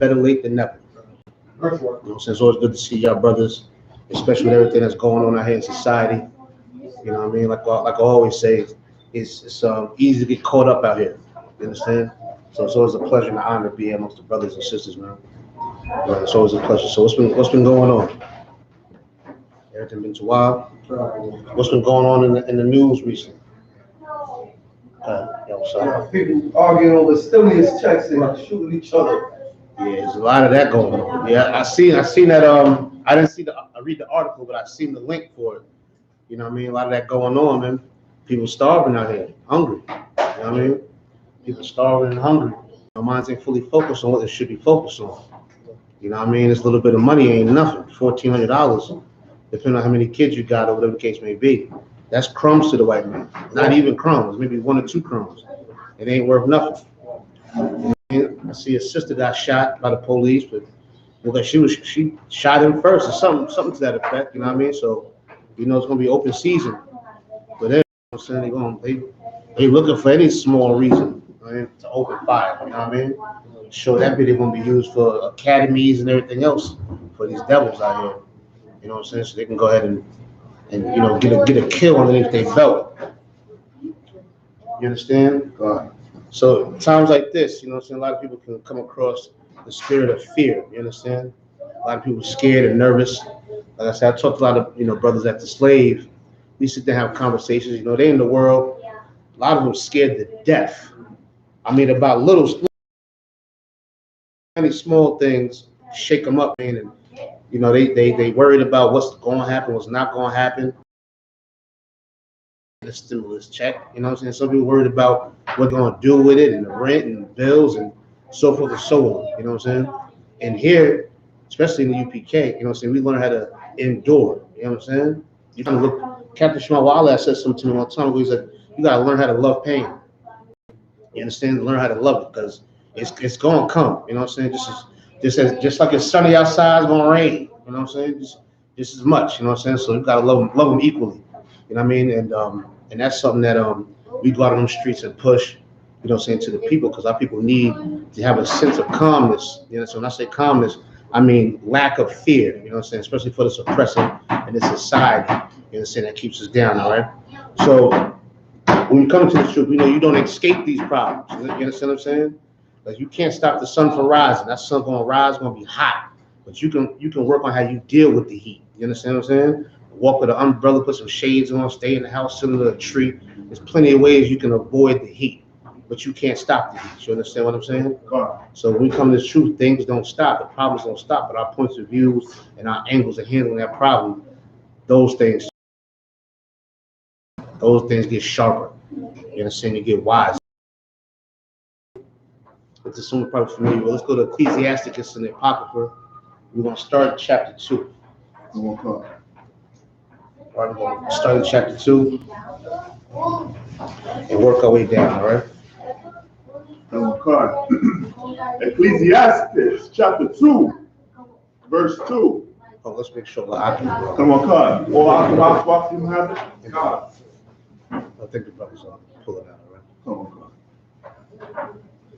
better late than never. You know what I'm saying? It's always good to see y'all brothers, especially with everything that's going on out here in society. You know what I mean? Like I always say, it's easy to get caught up out here. You understand? So it's always a pleasure and an honor to be amongst the brothers and sisters, man. It's always a pleasure. So what's been going on? Everything been too wild? What's been going on in the news recently? People arguing over stimulus checks and shooting each other. Yeah, there's a lot of that going on. Yeah, I seen that. I didn't read the article, but I seen the link for it. You know what I mean? A lot of that going on, man. People starving out here, hungry. You know what I mean? People starving and hungry. Our minds ain't fully focused on what they should be focused on. You know what I mean? This little bit of money ain't nothing. $1,400, depending on how many kids you got or whatever the case may be. That's crumbs to the white man. Not even crumbs, maybe 1 or 2 crumbs. It ain't worth nothing. I see a sister got shot by the police, but because she shot him first or something to that effect. You know what I mean? So you know it's gonna be open season. But then, you know what I'm saying, they looking for any small reason, right, to open fire. You know what I mean? Sure, that video gonna be used for academies and everything else for these devils out here. You know what I'm saying? So they can go ahead and you know get a kill underneath their belt. You understand? So times like this, you know what I'm saying, a lot of people can come across the spirit of fear. You understand? A lot of people scared and nervous. Like I said, I talked to a lot of brothers at the slave. We sit there and have conversations. You know, they in the world. A lot of them scared to death. I mean, about any small things shake them up, man. And you know, they worried about what's going to happen, what's not going to happen. The stimulus check, you know what I'm saying? Some people worried about what they're going to do with it and the rent and bills and so forth and so on, you know what I'm saying? And here, especially in the UPK, you know what I'm saying, we learn how to endure, you know what I'm saying? You can look, Captain Shmawala said something to me one time ago. He said, you got to learn how to love pain. You understand? Learn how to love it because it's going to come, you know what I'm saying? Just like it's sunny outside, it's going to rain, you know what I'm saying? Just as much, you know what I'm saying? So you got to love them equally. You know what I mean? And that's something that we go out on the streets and push, you know what I'm saying, to the people, because our people need to have a sense of calmness. You know, so when I say calmness, I mean lack of fear, you know what I'm saying, especially for this oppressive and this society, you know what I'm saying, that keeps us down, all right? So when you come to the truth, you know you don't escape these problems. You understand what I'm saying? Like you can't stop the sun from rising. That sun gonna rise, gonna be hot. But you can work on how you deal with the heat. You understand what I'm saying? Walk with an umbrella, put some shades on, stay in the house, sit under a tree. There's plenty of ways you can avoid the heat, but you can't stop the heat. You understand what I'm saying? So when we come to the truth, things don't stop. The problems don't stop, but our points of views and our angles of handling that problem, those things get sharper. You understand? You get wise. But this one probably familiar with. Let's go to Ecclesiasticus and the Apocrypha. We're going to start chapter 2. All right, we're going to start in chapter 2 and work our way down, all right? Ecclesiastes chapter 2, verse 2. Oh, let's make sure I can go. Come on, God. Or I can have it. God. I think the brothers will pull it out, all right? Come on, God.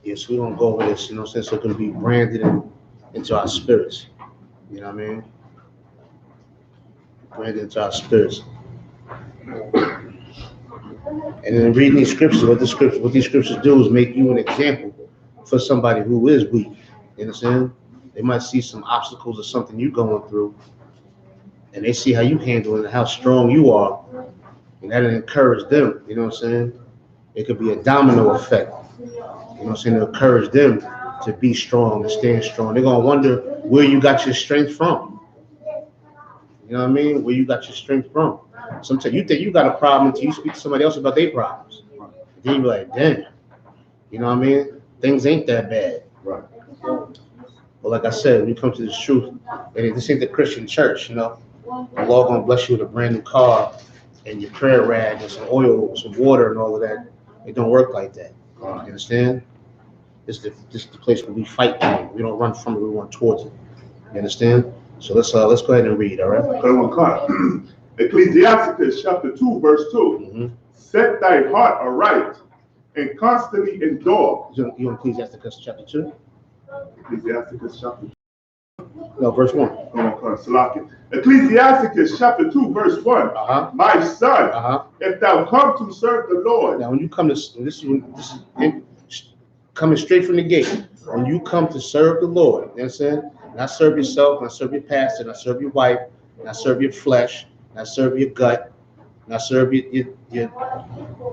Yes, we're going to go over this, you know what I'm saying, so it can be branded into our spirits. You know what I mean? Branded into our spirits. And then reading these scriptures, what these scriptures do is make you an example for somebody who is weak. You understand? They might see some obstacles or something you're going through, and they see how you handle it and how strong you are, and that'll encourage them. You know what I'm saying? It could be a domino effect. You know what I'm saying? To encourage them to be strong and stand strong. They're gonna wonder where you got your strength from. You know what I mean? Where you got your strength from. Sometimes you think you got a problem until you speak to somebody else about their problems. Then you be like, damn. You know what I mean? Things ain't that bad. Right. But like I said, when you come to this truth, and this ain't the Christian church, you know. The Lord gonna bless you with a brand new car and your prayer rag and some oil, some water and all of that. It don't work like that. You understand? This is the place where we fight pain. We don't run from it, we run towards it. You understand? So let's go ahead and read, all right? Ecclesiasticus chapter 2, verse 2. Mm-hmm. Set thy heart aright and constantly endure. You want Ecclesiasticus chapter 2? Ecclesiasticus chapter No, verse 1. Ecclesiasticus chapter 2, verse 1. My son, if thou come to serve the Lord. Now, when you come to, this is coming straight from the gate. When you come to serve the Lord, you understand? Not serve yourself, not serve your pastor, not serve your wife, not serve your flesh, not serve your gut, not serve your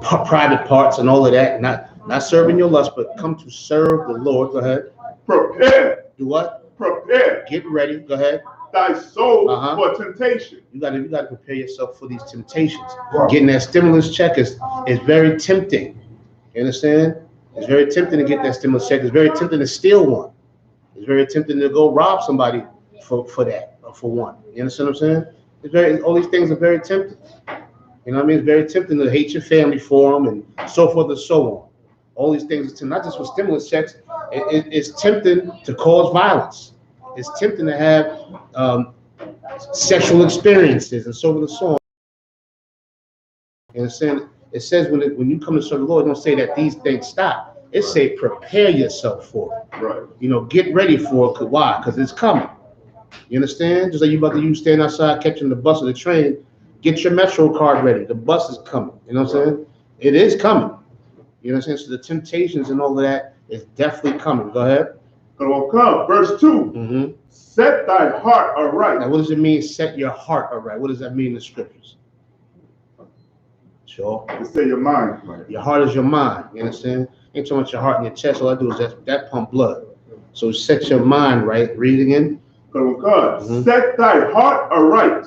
private parts and all of that. Not serving your lust, but come to serve the Lord. Go ahead. Prepare. Do what? Prepare. Get ready. Go ahead. Thy soul for temptation. You gotta prepare yourself for these temptations. Getting that stimulus check is very tempting. You understand? It's very tempting to get that stimulus check. It's very tempting to steal one. It's very tempting to go rob somebody for that or for one. You understand what I'm saying? All these things are very tempting. You know what I mean? It's very tempting to hate your family for them and so forth and so on. All these things, not just with stimulus checks, it's tempting to cause violence. It's tempting to have sexual experiences and so forth and so on. You understand? It says when you come to serve the Lord, it don't say that these things stop. It say prepare yourself for it. Right. You know, get ready for it. Why? Because it's coming. You understand? Just like you about to stand outside catching the bus or the train, get your Metro card ready. The bus is coming. You know what I'm saying? It is coming. You know what I'm saying? So the temptations and all of that is definitely coming. Go ahead. Come. Verse 2. Set thy heart aright. Now, what does it mean, set your heart aright? What does that mean in the scriptures? Sure. Just say your mind. Right? Your heart is your mind. You understand? Ain't talking about your heart and your chest. All I do is that pump blood. So set your mind right. Read again. Come. Set thy heart aright.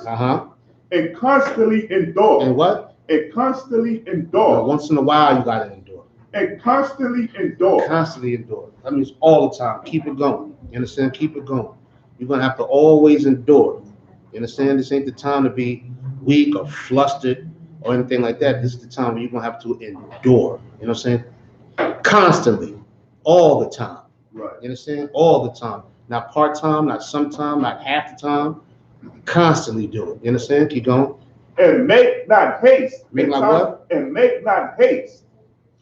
And constantly endure. And what? And constantly endure. Now, once in a while, you gotta endure. And constantly endure. Constantly endure. That means all the time. Keep it going. You understand? Keep it going. You're gonna have to always endure. You understand? This ain't the time to be weak or flustered or anything like that. This is the time where you're gonna have to endure. You know what I'm saying? Constantly, all the time. Right. You understand? All the time. Not part-time, not sometime, not half the time. Constantly do it. You understand? Keep going. And make not haste. Make like what? And make not haste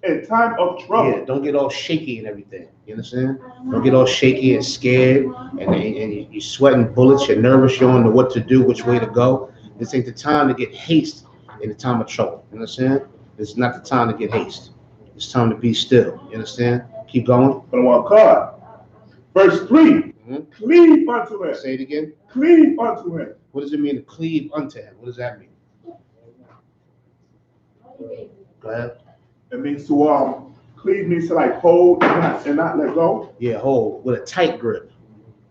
in time of trouble. Yeah, don't get all shaky and everything. You understand? Don't get all shaky and scared and you're sweating bullets, you're nervous, you don't know what to do, which way to go. This ain't the time to get haste in the time of trouble. You understand? It's not the time to get haste. It's time to be still. You understand? Keep going. Verse 3. Cleave unto him. Say it again. Cleave unto him. What does it mean to cleave unto him? What does that mean? Go ahead. It means to cleave means to like hold and not let go. Yeah, hold with a tight grip.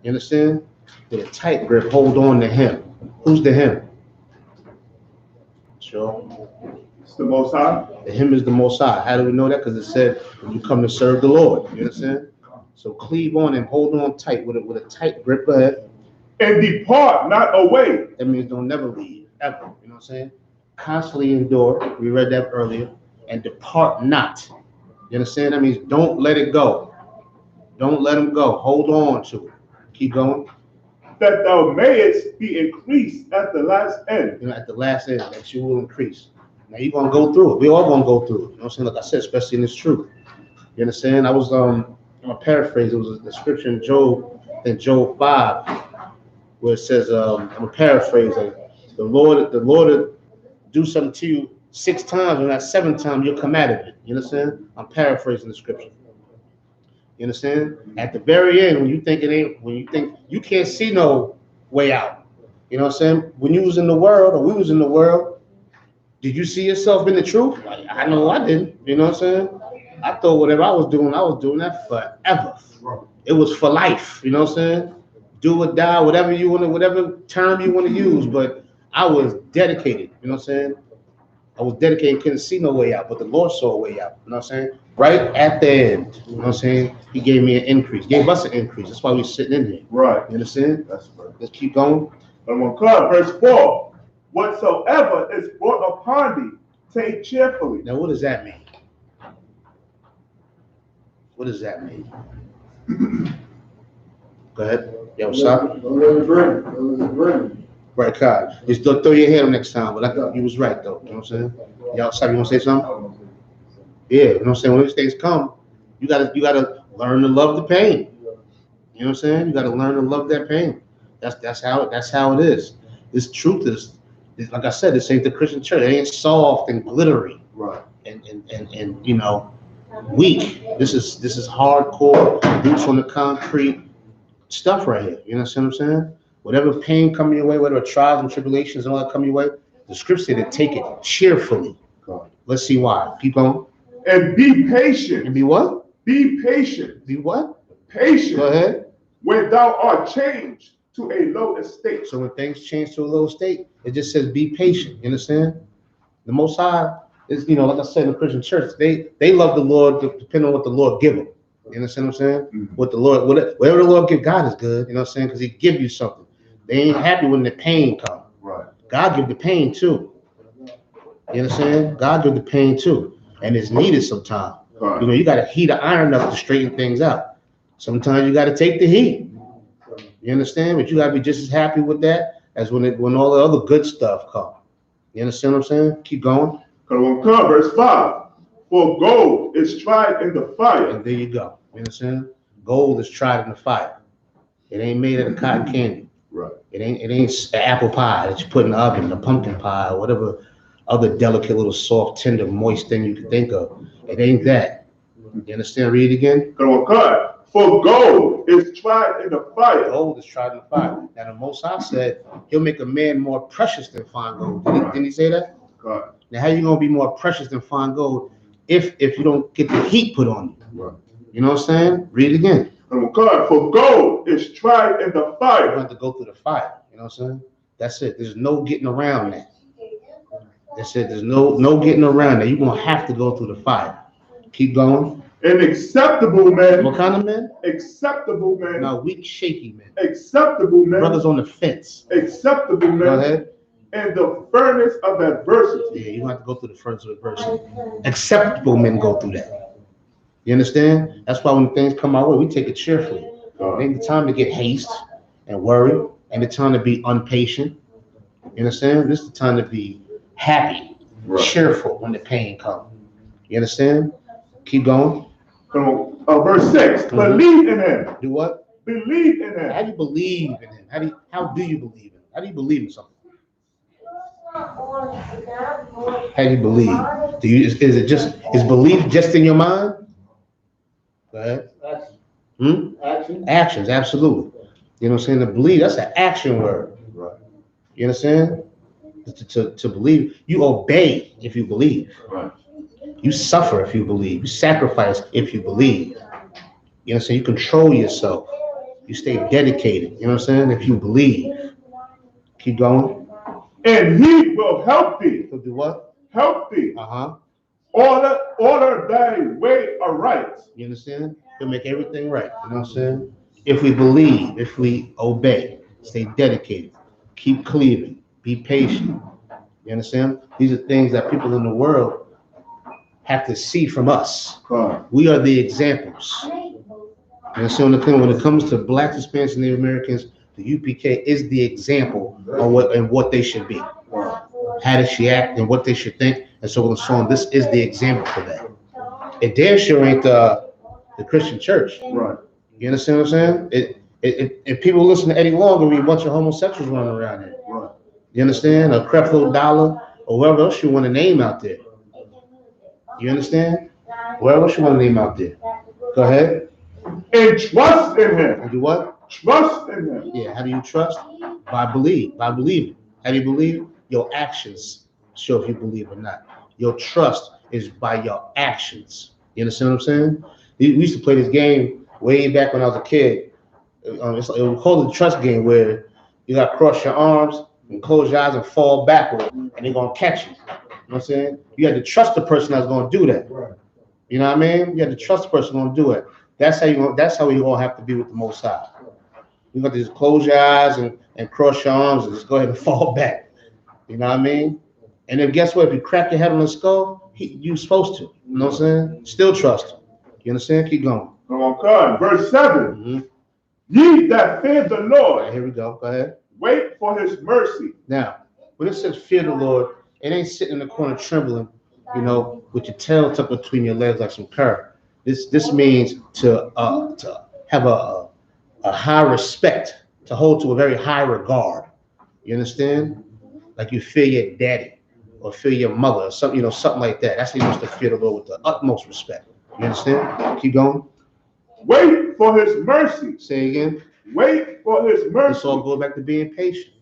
You understand? With a tight grip, hold on to him. Who's the him? Sure. It's the Most High. The him is the Most High. How do we know that? Because it said when you come to serve the Lord. You understand? So cleave on and hold on tight with a tight grip. Go ahead. And depart not away. That means don't never leave, ever. You know what I'm saying? Constantly endure. We read that earlier. And depart not. You understand? That means don't let it go. Don't let him go. Hold on to it. Keep going. That thou mayest be increased at the last end. You know, at the last end, that you will increase. Now you're gonna go through it. We all gonna go through it. You know what I'm saying? Like I said, especially in this truth. You understand? I was I'm gonna paraphrase. It was a scripture in Job, in Job 5, where it says, I'm gonna paraphrase it. The Lord will do something to you 6 times, and that 7th time you'll come out of it. You understand? I'm paraphrasing the scripture. You understand? At the very end, when you think you can't see no way out. You know what I'm saying? When you was in the world, or we was in the world, did you see yourself in the truth? Like, I know I didn't. You know what I'm saying? I thought whatever I was doing that forever. It was for life. You know what I'm saying? Do or die, whatever term you want to use. But I was dedicated. You know what I'm saying? I was dedicated, couldn't see no way out, but the Lord saw a way out. You know what I'm saying? Right at the end. You know what I'm saying? He gave me an increase, gave us an increase. That's why we're sitting in here. Right. You understand? That's right. Let's keep going. Verse 4. Whatsoever is brought upon thee, take cheerfully. Now, what does that mean? What does that mean? Go ahead. Yo, stop. Right, God. Just don't throw your hand on next time, but I thought you was right, though. You know what I'm saying? Y'all, stop. You want to say something? Yeah, you know what I'm saying? When these things come, you gotta learn to love the pain. You know what I'm saying? You got to learn to love that pain. That's how it is. This truth is like I said, this ain't the Christian church. It ain't soft and glittery. Right. And you know, weak. This is hardcore, boots on the concrete stuff right here. You know what I'm saying? Whatever pain come your way, whatever trials and tribulations and all that come your way, the scripture said to take it cheerfully. God. Let's see why. Keep going. And be patient. And be what? Be patient. Be what? Patient. Go ahead. When thou art changed to a low estate. So when things change to a low state, it just says be patient. You understand? The Most High is, you know, like I said in the Christian church, they love the Lord depending on what the Lord give them. You understand what I'm saying? Mm-hmm. What the Lord, whatever the Lord give, God is good. You know what I'm saying? Because He give you something. They ain't happy when the pain comes. Right. God give the pain too. You understand? God give the pain too, and it's needed sometimes. Right. You know, you got to heat the iron up to straighten things out. Sometimes you got to take the heat. You understand? But you got to be just as happy with that as when all the other good stuff comes. You understand what I'm saying? Keep going. Verse 5. For gold is tried in the fire. And there you go. You understand? Gold is tried in the fire. It ain't made out of cotton candy. Right. It ain't an apple pie that you put in the oven, a pumpkin pie, or whatever other delicate little soft, tender, moist thing you can think of. It ain't that. You understand? Read it again. For gold is tried in the fire. Gold is tried in the fire. Now the Most High said He'll make a man more precious than fine gold. Didn't He say that? God. Now how you gonna be more precious than fine gold if you don't get the heat put on you? Right. You know what I'm saying? Read it again. For gold is tried in the You fire. have to go through the fire. You know what I'm saying? That's it. There's no getting around that. That's it. There's no getting around that. You're gonna have to go through the fire. Keep going. An acceptable man. What kind of men? Acceptable man. No, weak, shaky men. Acceptable man. Brothers on the fence. Acceptable Go man. ahead. And the furnace of adversity. Yeah, you have to go through the furnace of adversity. Acceptable men go through that. You understand? That's why when things come our way, we take it cheerfully. It ain't the time to get haste and worry. Ain't the time to be impatient. You understand? This is the time to be happy, cheerful when the pain comes. You understand? Keep going. Verse 6. Mm-hmm. Believe in Him. Do what? Believe in Him. How do you believe in Him? How do you believe in Him? How do you believe in something? How do you believe? Is belief just in your mind? Go ahead. Actions, absolutely. You know what I'm saying? To believe, that's an action word. Right. You understand? To believe, you obey if you believe. Right. You suffer if you believe. You sacrifice if you believe. You know what I'm saying? You control yourself. You stay dedicated. You know what I'm saying? If you believe. Keep going. And He will help thee. He'll do what? Help thee. Uh-huh. Order thy way aright. You understand? He'll make everything right. You know what I'm saying? If we believe, if we obey, stay dedicated, keep cleaving, be patient. You understand? These are things that people in the world have to see from us. We are the examples. And so when it comes to Blacks, Hispanics, and Native Americans, the UPK is the example of what they should be. How they should act and what they should think, and so on and so on. This is the example for that. It damn sure ain't the Christian church. Right. You understand what I'm saying? If people listen to Eddie Long, there'll be a bunch of homosexuals running around here. Right. You understand? Or Creflo Dollar, or whoever else you want to name out there. You understand? Whoever else you want to name out there. Go ahead. And trust in Him. And do what? Trust in Him. Yeah. How do you trust? By believing. How do you believe? Your actions show if you believe or not. Your trust is by your actions. You understand what I'm saying? We used to play this game way back when I was a kid. It was called the trust game, where you got to cross your arms and close your eyes and fall backward, and they're going to catch you. You know what I'm saying? You had to trust the person that's going to do that. Right. You know what I mean? You had to trust the person going to do it. That's how you're going to have to be with the Most High. You got to just close your eyes and cross your arms and just go ahead and fall back. You know what I mean? And then guess what? If you crack your head on the skull, you're supposed to. You know what I'm saying? Still trust him. You understand? Keep going. Verse 7. Mm-hmm. Ye that fear the All Lord, right, here we go. Go ahead. wait for His mercy. Now, when it says fear the Lord, it ain't sitting in the corner trembling, you know, with your tail tucked between your legs like some cur. This means to have a a high respect, to hold to a very high regard. You understand? Like you fear your daddy or fear your mother or something, something like that. That's how you're supposed to fear the Lord with the utmost respect. You understand? Keep going. Wait for his mercy. Say again. Wait for his mercy. This all goes back to being patient.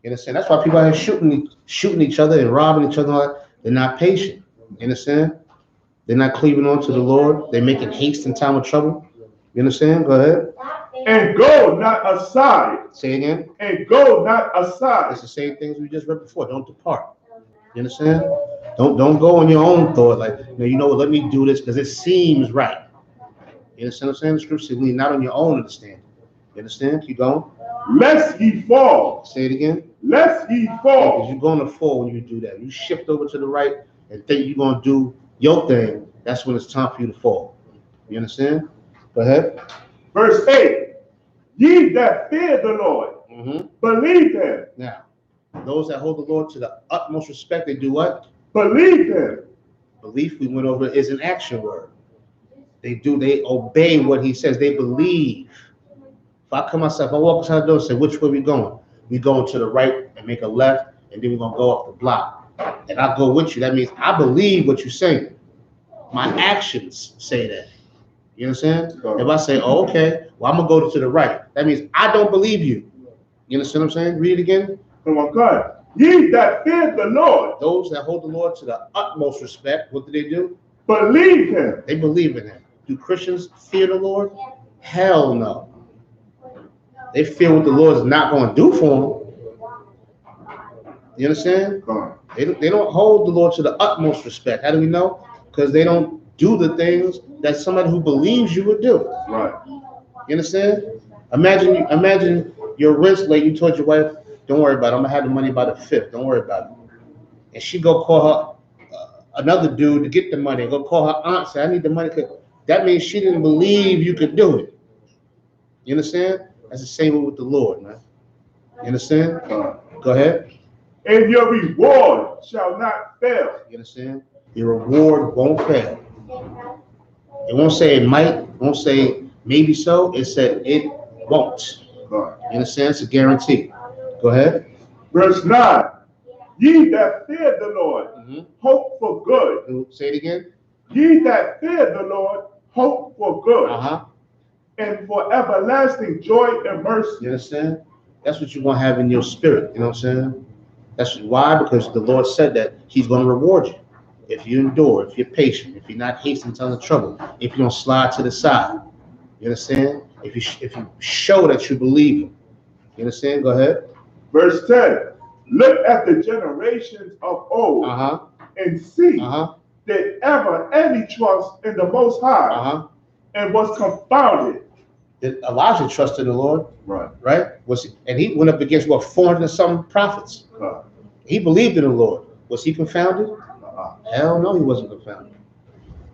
You understand? That's why people are shooting each other and robbing each other. And all that. They're not patient. You understand? They're not cleaving on to the Lord. They're making haste in time of trouble. You understand? Go ahead. And go not aside. Say again. And go not aside. It's the same things we just read before. Don't depart. You understand? Don't go on your own thought. Like, let me do this because it seems right. You understand what I'm saying? The scripture says, lean not on your own understanding. You understand? Keep going. Lest ye fall. Say it again. Lest ye fall. Because you're going to fall when you do that. You shift over to the right and think you're going to do your thing. That's when it's time for you to fall. You understand? Go ahead. Verse 8. Ye that fear the Lord, believe him. Now, those that hold the Lord to the utmost respect, they do what? Believe him. Belief, we went over, is an action word. They obey what he says. They believe. If I come myself, I walk outside the door and say, which way we going? We going to the right and make a left, and then we're going to go up the block. And I go with you. That means I believe what you're saying. My actions say that. You understand? If I say, oh, okay, well, I'm going to go to the right. That means I don't believe you. You understand what I'm saying? Read it again. Come on, God. Ye that fear the Lord. Those that hold the Lord to the utmost respect, what do? Believe him. They believe in him. Do Christians fear the Lord? Hell no. They fear what the Lord is not going to do for them. You understand? They don't hold the Lord to the utmost respect. How do we know? Because they don't do the things that somebody who believes you would do. Right. You understand? Imagine your rent's late. You told your wife, don't worry about it. I'm going to have the money by the 5th. Don't worry about it. And she go call her another dude to get the money. Go call her aunt, say, I need the money. That means she didn't believe you could do it. You understand? That's the same with the Lord, man. You understand? Go ahead. And your reward shall not fail. You understand? Your reward won't fail. It won't say it might. It won't say maybe so. It said it won't. You understand? It's a guarantee. Go ahead. Verse 9. Ye that fear the Lord, hope for good. Say it again. Ye that fear the Lord, hope for good. And for everlasting joy and mercy. You understand? That's what you're going to have in your spirit. You know what I'm saying? That's why, because the Lord said that he's going to reward you. If you endure, if you're patient, if you're not hasting to the trouble, if you don't slide to the side. You understand? If you show that you believe him. You understand? Go ahead. Verse 10. Look at the generations of old and see did ever any trust in the Most High and was confounded. Did Elijah trust in the Lord? Right? And he went up against 400 and some prophets. He believed in the Lord. Was he confounded? Hell no, he wasn't confounded.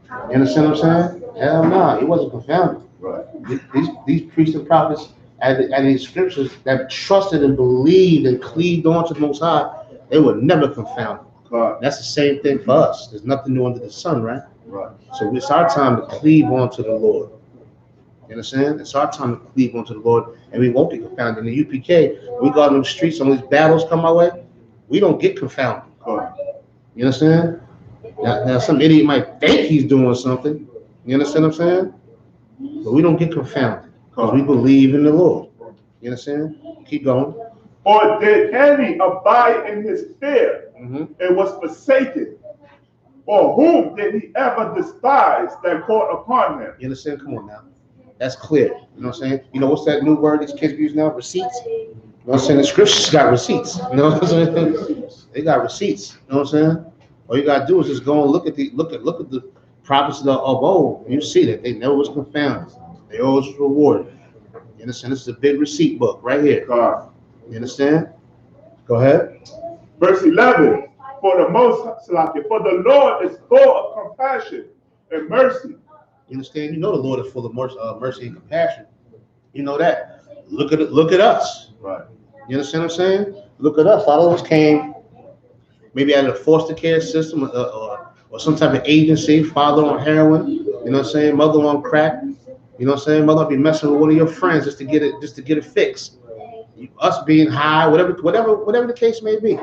You understand what I'm saying? Hell no, he wasn't confounded. These priests and prophets and these scriptures that trusted and believed and cleaved on to the Most High, they were never confounded. That's the same thing for us. There's nothing new under the sun, right? So it's our time to cleave on to the Lord. You understand? It's our time to cleave on to the Lord, and we won't get confounded. In the UPK, we go out in the streets, some of these battles come our way, we don't get confounded. You understand? Now some idiot might think he's doing something. You understand what I'm saying? But we don't get confounded because we believe in the Lord. You understand? Keep going. Or did any abide in his fear and was forsaken? Or whom did he ever despise that called upon him? You understand? Come on now. That's clear. You know what I'm saying? You know what's that new word these kids use now? Receipts. You know what I'm saying? The scriptures got receipts. You know what I'm saying? They got receipts. You know what I'm saying? All you gotta do is just go and look at the prophets of old. You see that they never was confounded. They always was rewarded. You understand? This is a big receipt book right here. You understand? Go ahead. Verse 11. For the Lord is full of compassion and mercy. You understand? You know the Lord is full of mercy and compassion. You know that. Look at us. You understand what I'm saying? Look at us. A lot of us came maybe out of the foster care system or some type of agency, father on heroin, you know what I'm saying, mother on crack. You know what I'm saying? Mother be messing with one of your friends just to get it fixed. Us being high, whatever the case may be.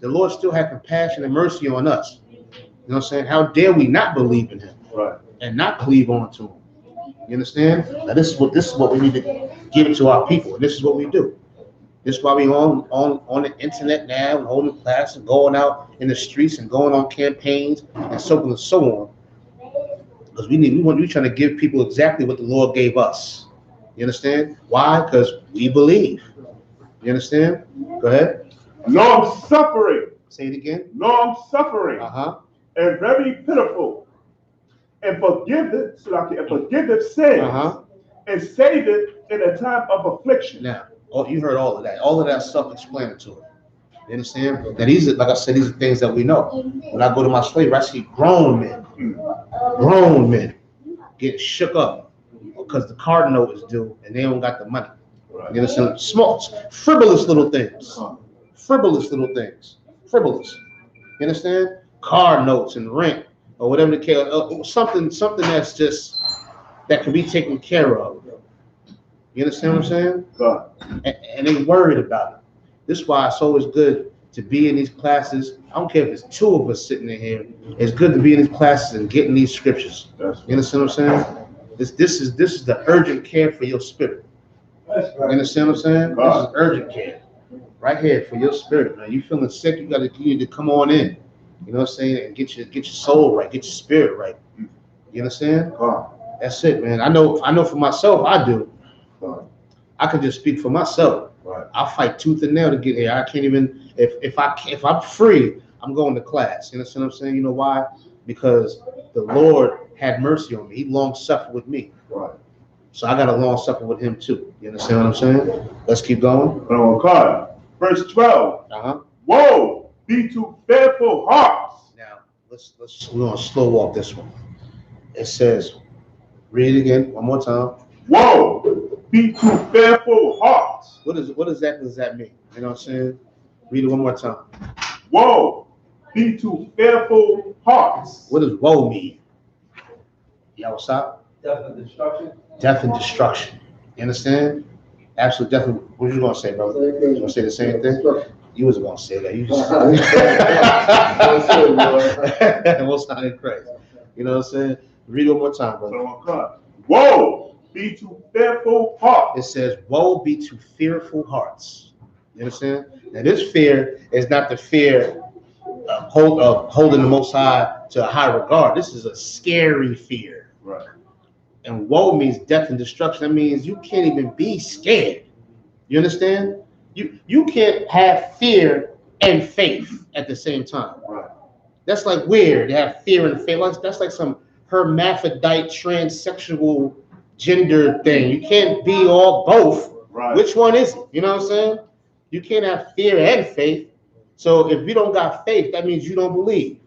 The Lord still had compassion and mercy on us. You know what I'm saying? How dare we not believe in him and not cleave on to him? You understand? Now this is what we need to give it to our people, and this is what we do. This is why we on the internet now and holding classes and going out in the streets and going on campaigns and so on and so on. Because we trying to give people exactly what the Lord gave us. You understand? Why? Because we believe. You understand? Go ahead. Long suffering. Say it again. Long suffering. And very pitiful. And forgive sin. And save it in a time of affliction. Now, you heard all of that. All of that self-explanatory. You understand? Now these are, like I said, these are things that we know. When I go to my slavery, I see grown men get shook up because the card note is due and they don't got the money. You understand? Small, frivolous little things. Frivolous. You understand? Card notes and rent or whatever the case. Something that's just that can be taken care of. You understand what I'm saying? And they worried about it. This is why it's always good to be in these classes. I don't care if it's two of us sitting in here. It's good to be in these classes and getting these scriptures. You understand what I'm saying? This is the urgent care for your spirit. You understand what I'm saying? This is urgent care. Right here for your spirit, man. You feeling sick, you need to come on in. You know what I'm saying? And get your soul right, get your spirit right. You understand? That's it, man. I know for myself, I do. I can just speak for myself. I fight tooth and nail to get here. I can't even if I'm free, I'm going to class. You understand what I'm saying? You know why? Because the Lord had mercy on me. He long suffered with me. So I got to long suffer with him too. You understand what I'm saying? Let's keep going. Verse 12. Woe be to fearful hearts. Now we're gonna slow walk this one. It says, read it again one more time. Woe be to fearful hearts. What exactly does that mean? You know what I'm saying? Read it one more time. Woe be to fearful hearts. What does woe mean? Y'all stop. Death and destruction. Death and destruction. You understand? Absolute death. What you gonna say, brother? You gonna say the same thing? You was gonna say that. You just most not in Christ. You know what I'm saying? Read it one more time, brother. Woe be to fearful hearts. It says, woe be to fearful hearts. You understand? Now this fear is not the fear of holding the Most High to a high regard. This is a scary fear. And woe means death and destruction. That means you can't even be scared. You understand? You can't have fear and faith at the same time. That's like weird to have fear and faith. That's like some hermaphrodite transsexual gender thing. You can't be all both. Which one is it? You know what I'm saying? You can't have fear and faith. So if you don't got faith, that means you don't believe.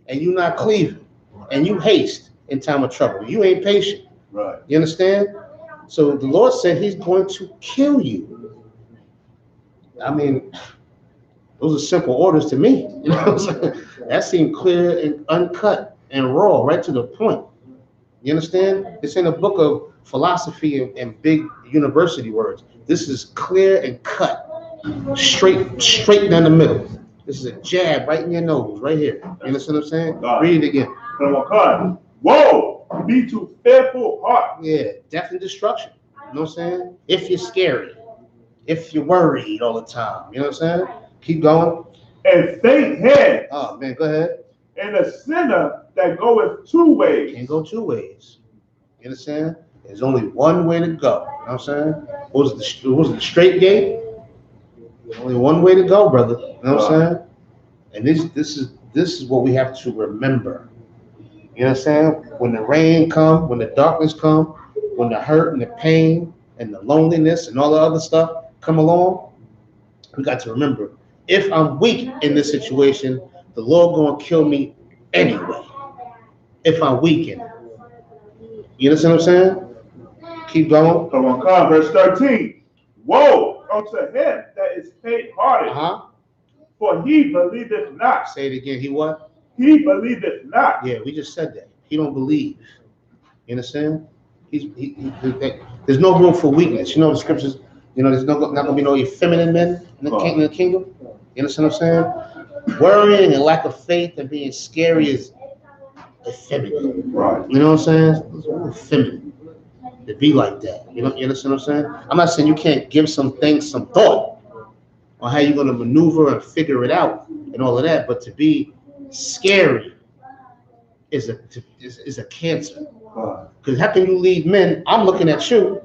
And you're not cleaving. And you haste in time of trouble. You ain't patient. You understand? So the Lord said he's going to kill you. I mean, those are simple orders to me. You know what I'm saying? That seemed clear and uncut and raw, right to the point. You understand? It's in a book of philosophy and big university words. This is clear and cut, straight down the middle. This is a jab right in your nose, right here. You understand what I'm saying? Read it again. Whoa! Be to fearful heart. Yeah, death and destruction. You know what I'm saying? If you're scary, if you're worried all the time, you know what I'm saying? Keep going. And faint head. Oh man, go ahead. And a sinner that goeth two ways. Can't go two ways. You understand? There's only one way to go. You know what I'm saying? What was it the straight gate? Only one way to go, brother. You know what I'm saying? And this is what we have to remember. You know what I'm saying? When the rain comes, when the darkness comes, when the hurt and the pain and the loneliness and all the other stuff come along, we got to remember, if I'm weak in this situation, the Lord gonna kill me anyway. If I'm weak in it. You understand what I'm saying? Keep going. Come on, verse 13. Woe unto him that is faint-hearted, for he believeth not. Say it again. He what? He believeth not. Yeah, we just said that. He don't believe. You understand? There's no room for weakness. You know the scriptures. You know there's not gonna be no effeminate men in the kingdom. You understand what I'm saying? Worrying and lack of faith and being scary is effeminate. Right. You know what I'm saying? It's a little feminine to be like that. You understand what I'm saying? I'm not saying you can't give some things some thought on how you're gonna maneuver and figure it out and all of that, but to be scary is a cancer. Because how can you lead men? I'm looking at you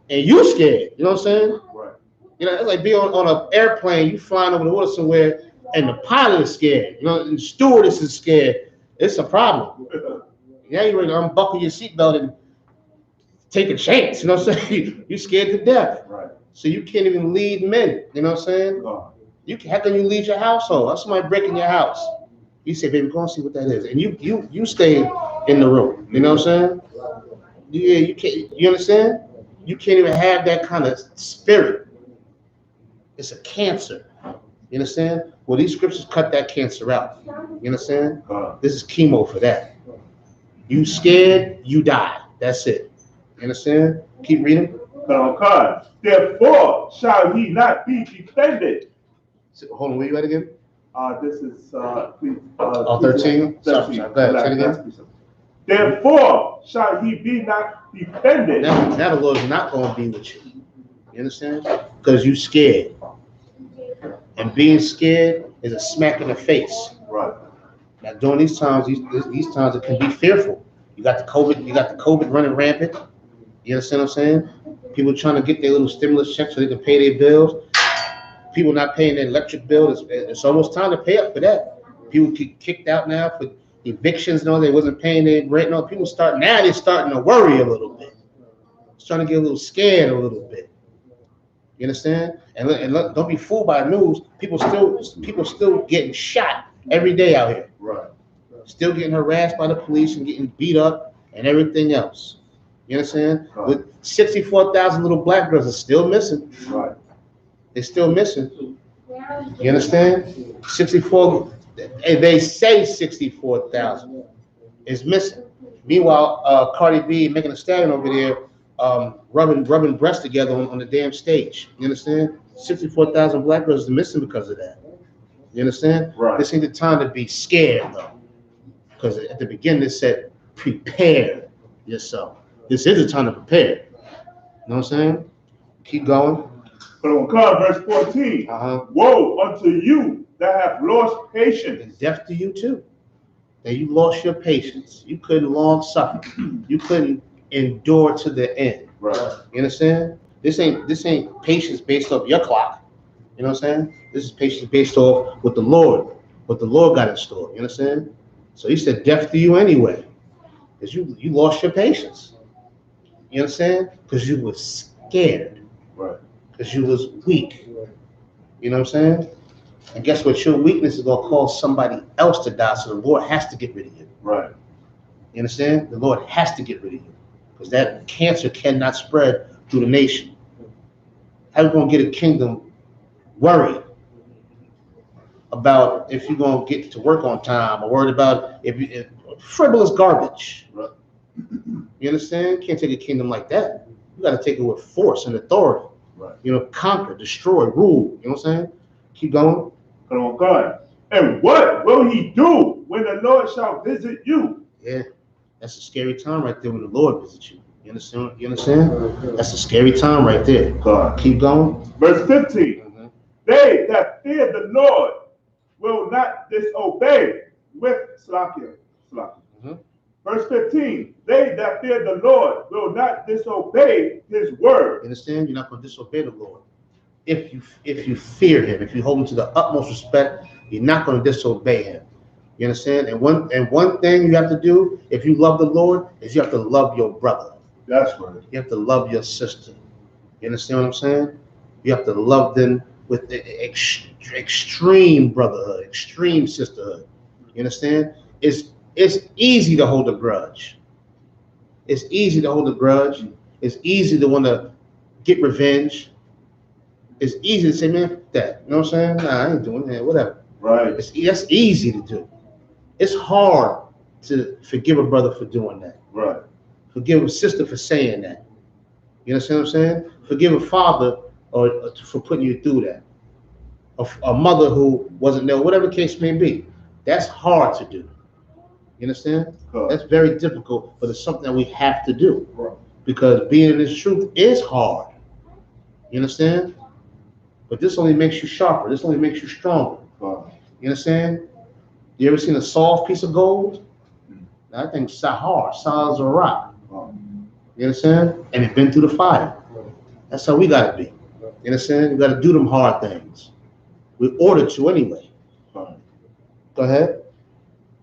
and you scared. You know what I'm saying? Right. You know, it's like being on an airplane, you flying over the water somewhere, and the pilot is scared. You know, and the stewardess is scared. It's a problem. Yeah, you ready to unbuckle your seatbelt and take a chance. You know what I'm saying? You're scared to death. Right. So you can't even lead men. You know what I'm saying? How can you lead your household? That's somebody breaking your house. You say, baby, go and see what that is. And you stay in the room. You know what I'm saying? Yeah, you can't. You understand? You can't even have that kind of spirit. It's a cancer. You understand? Well, these scriptures cut that cancer out. You understand? This is chemo for that. You scared, you die. That's it. You understand? Keep reading. Therefore shall he not be defended. So, hold on, where you at again? This is 13? 13. Sorry, go ahead, say it again. Therefore shall he be not defended. Now the Lord's not going to be with you. You understand? Because you scared. And being scared is a smack in the face. Right. Now during these times it can be fearful. You got the COVID running rampant. You understand what I'm saying? People trying to get their little stimulus checks so they can pay their bills. People not paying their electric bill. It's almost time to pay up for that. People get kicked out now for evictions. No, they wasn't paying their rent. No, they're starting to worry a little bit. Starting to get a little scared a little bit. You understand? And don't be fooled by the news. People still getting shot every day out here. Right. Still getting harassed by the police and getting beat up and everything else. You understand? Right. With 64,000 little black girls are still missing. Right. They're still missing. You understand? 64. They say 64,000 is missing. Meanwhile, Cardi B making a statement over there, rubbing breasts together on the damn stage. You understand? 64,000 black girls are missing because of that. You understand? Right. This ain't the time to be scared though, because at the beginning it said prepare yourself. This is the time to prepare. You know what I'm saying? Keep going. But on verse 14, woe unto you that have lost patience. And death to you too. That you lost your patience. You couldn't long suffer. You couldn't endure to the end. Right. You understand? This ain't patience based off your clock. You know what I'm saying? This is patience based off what the Lord got in store. You understand? So he said death to you anyway. Because you lost your patience. You understand? Because you were scared. Right. Because you was weak. You know what I'm saying? And guess what? Your weakness is going to cause somebody else to die, so the Lord has to get rid of you. Right. You understand? The Lord has to get rid of you. Because that cancer cannot spread through the nation. How are you going to get a kingdom worried about if you're going to get to work on time, or worried about if frivolous garbage? Right. You understand? You can't take a kingdom like that. You got to take it with force and authority. Right. You know, conquer, destroy, rule. You know what I'm saying? Keep going. Come on, God. And what will he do when the Lord shall visit you? Yeah, that's a scary time right there when the Lord visits you. You understand? You understand? That's a scary time right there. God. Keep going. Verse 15. They that fear the Lord will not disobey with Slakia. Verse 15. They that fear the Lord will not disobey his word. You understand? You're not going to disobey the Lord. If you fear him, if you hold him to the utmost respect, you're not going to disobey him. You understand? And one thing you have to do, if you love the Lord, is you have to love your brother. That's right. You have to love your sister. You understand what I'm saying? You have to love them with the extreme brotherhood, extreme sisterhood. You understand? It's easy to hold a grudge. It's easy to hold a grudge. It's easy to want to get revenge. It's easy to say, man, fuck that. You know what I'm saying? Nah, I ain't doing that, whatever. Right. That's easy to do. It's hard to forgive a brother for doing that. Right. Forgive a sister for saying that. You understand what I'm saying? Forgive a father or for putting you through that. A mother who wasn't there, whatever the case may be. That's hard to do. You understand? That's very difficult, but it's something that we have to do. Because being in this truth is hard. You understand? But this only makes you sharper. This only makes you stronger. You understand? You ever seen a soft piece of gold? That thing's hard, solid as a rock. You understand? And it's been through the fire. That's how we gotta be. You understand? We gotta do them hard things. We're ordered to anyway. Go ahead.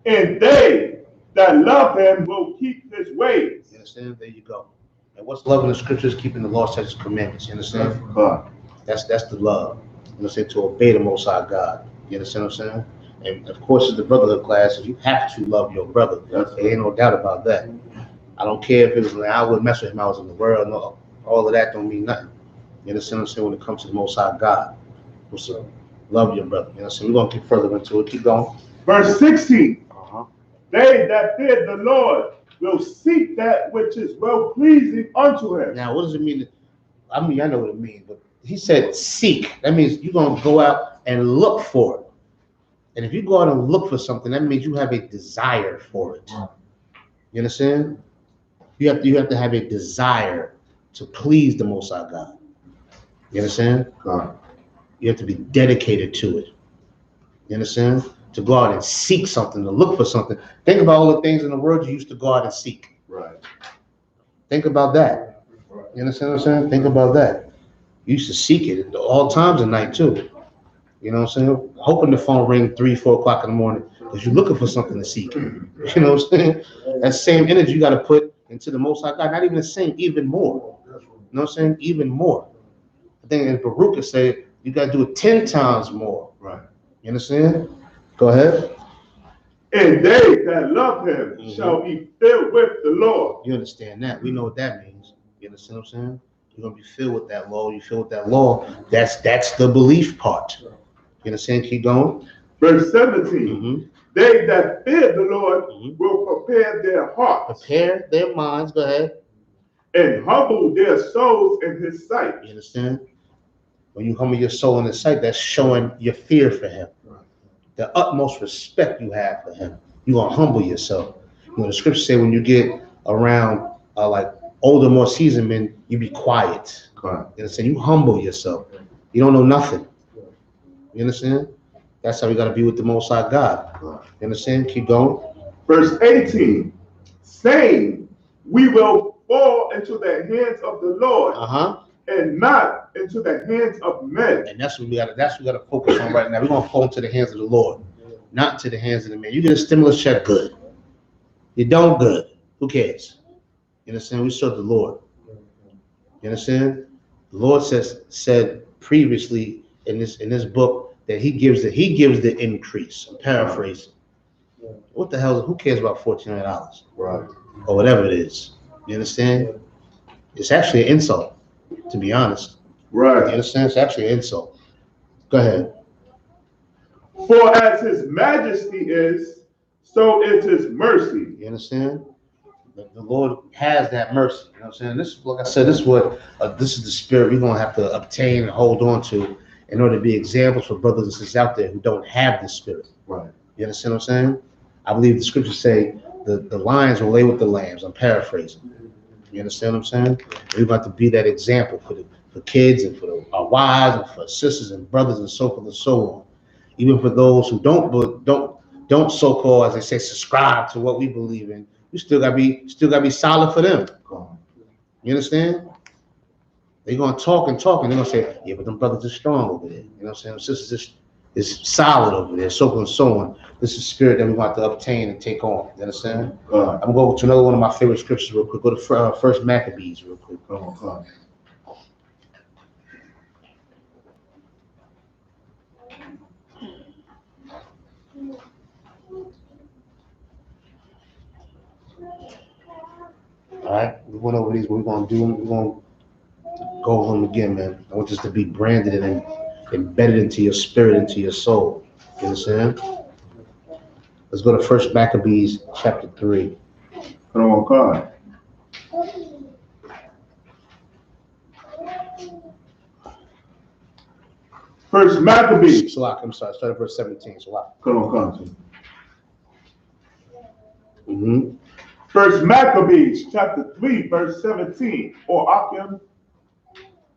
And they that love him will keep his ways. You understand? There you go. And what's love in the scriptures? Keeping the law, statutes, commandments. You understand? That's the love. You understand? To obey the Most High God. You understand what I'm saying? And of course, in the brotherhood classes, you have to love your brother. There ain't no doubt about that. I don't care if it was like I would mess with him. I was in the world. No, all of that don't mean nothing. You understand what I'm saying? When it comes to the Most High God, so love your brother. You know what I'm saying? We're gonna keep further into it. Keep going. Verse 16. They that fear the Lord will seek that which is well pleasing unto him. Now, what does it mean? I mean, I know what it means, but he said seek. That means you're gonna go out and look for it. And if you go out and look for something, that means you have a desire for it. You understand? You have to have a desire to please the Most High God. You understand? You have to be dedicated to it. You understand? To go out and seek something, to look for something. Think about all the things in the world you used to go out and seek. Right. Think about that. You understand what I'm saying? Think about that. You used to seek it at all times of night too. You know what I'm saying? Hoping the phone ring 3, 4 o'clock in the morning because you're looking for something to seek. You know what I'm saying? That same energy you got to put into the Most High God. Not even the same, even more. You know what I'm saying? Even more. I think as Baruch said, you got to do it 10 times more. Right. You understand? Go ahead. And they that love him shall be filled with the Lord. You understand that? We know what that means. You understand what I'm saying? You're gonna be filled with that law. You filled with that law. That's the belief part. You understand? Keep going. Verse 17. They that fear the Lord will prepare their hearts. Prepare their minds. Go ahead. And humble their souls in his sight. You understand? When you humble your soul in his sight, that's showing your fear for him. The utmost respect you have for him. You're gonna humble yourself. You know, the scriptures say when you get around like older, more seasoned men, you be quiet. You understand? You humble yourself. You don't know nothing. You understand? That's how we gotta be with the Most High God. You understand? Keep going. Verse 18, saying, we will fall into the hands of the Lord, and not into the hands of men. And that's what we gotta focus on right now. We're gonna fall into the hands of the Lord, not into the hands of the man. You get a stimulus check, good. You don't, good. Who cares? You understand? We serve the Lord. You understand? The Lord said previously in this book that He gives the increase. I'm paraphrasing. What the hell? Who cares about $1,400? Right. Or whatever it is. You understand? It's actually an insult, to be honest. Right. You understand? It's actually an insult. Go ahead. For as his majesty is, so is his mercy. You understand? The Lord has that mercy. You know what I'm saying? This, like I said, this is the spirit we're gonna have to obtain and hold on to in order to be examples for brothers and sisters out there who don't have this spirit. Right. You understand what I'm saying? I believe the scriptures say the lions will lay with the lambs. I'm paraphrasing. You understand what I'm saying? We're about to be that example for kids and for our wives and for sisters and brothers and so forth and so on. Even for those who don't so-called, as they say, subscribe to what we believe in. You still gotta be solid for them. You understand? They're gonna talk and they're gonna say, yeah, but them brothers are strong over there. You know what I'm saying? Sisters is solid over there, so forth and so on. This is spirit that we want to obtain and take on. You understand? I'm gonna go to another one of my favorite scriptures real quick. Go to First Maccabees real quick. All right, we went over these. What we're gonna do? We're gonna go over them again, man. I want this to be branded and embedded into your spirit, into your soul. You understand? Let's go to First Maccabees chapter 3. Oh God. First Maccabees. Shalak, I'm sorry, start at verse 17. Shalak. Come on. Mm-hmm. First Maccabees, chapter 3, verse 17. Or Akim.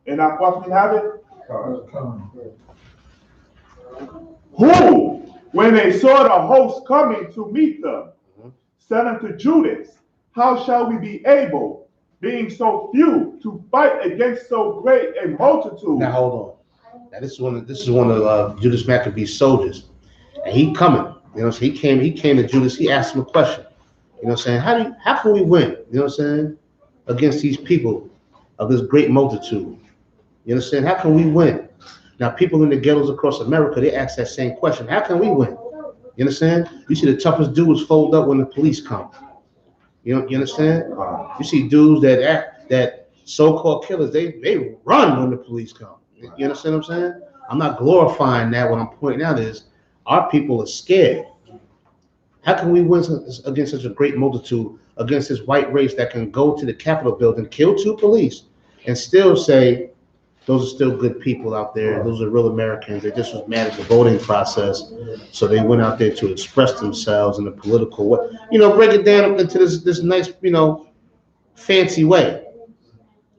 And I possibly have it. Who, when they saw the host coming to meet them, said unto Judas, how shall we be able, being so few, to fight against so great a multitude? Now hold on. Now this is one of Judas Maccabee's soldiers, and he coming. You know, so he came to Judas. He asked him a question. You know, what I'm saying, how can we win? You know, what I'm saying, against these people of this great multitude. You understand? How can we win? Now, people in the ghettos across America, they ask that same question. How can we win? You understand? You see the toughest dudes fold up when the police come. You understand? You see dudes that so-called killers, they run when the police come. You understand what I'm saying? I'm not glorifying that. What I'm pointing out is our people are scared. How can we win against such a great multitude, against this white race that can go to the Capitol building, kill 2 police, and still say, those are still good people out there. Those are real Americans. They just was mad at the voting process. So they went out there to express themselves in a political way. You know, break it down into this nice, fancy way.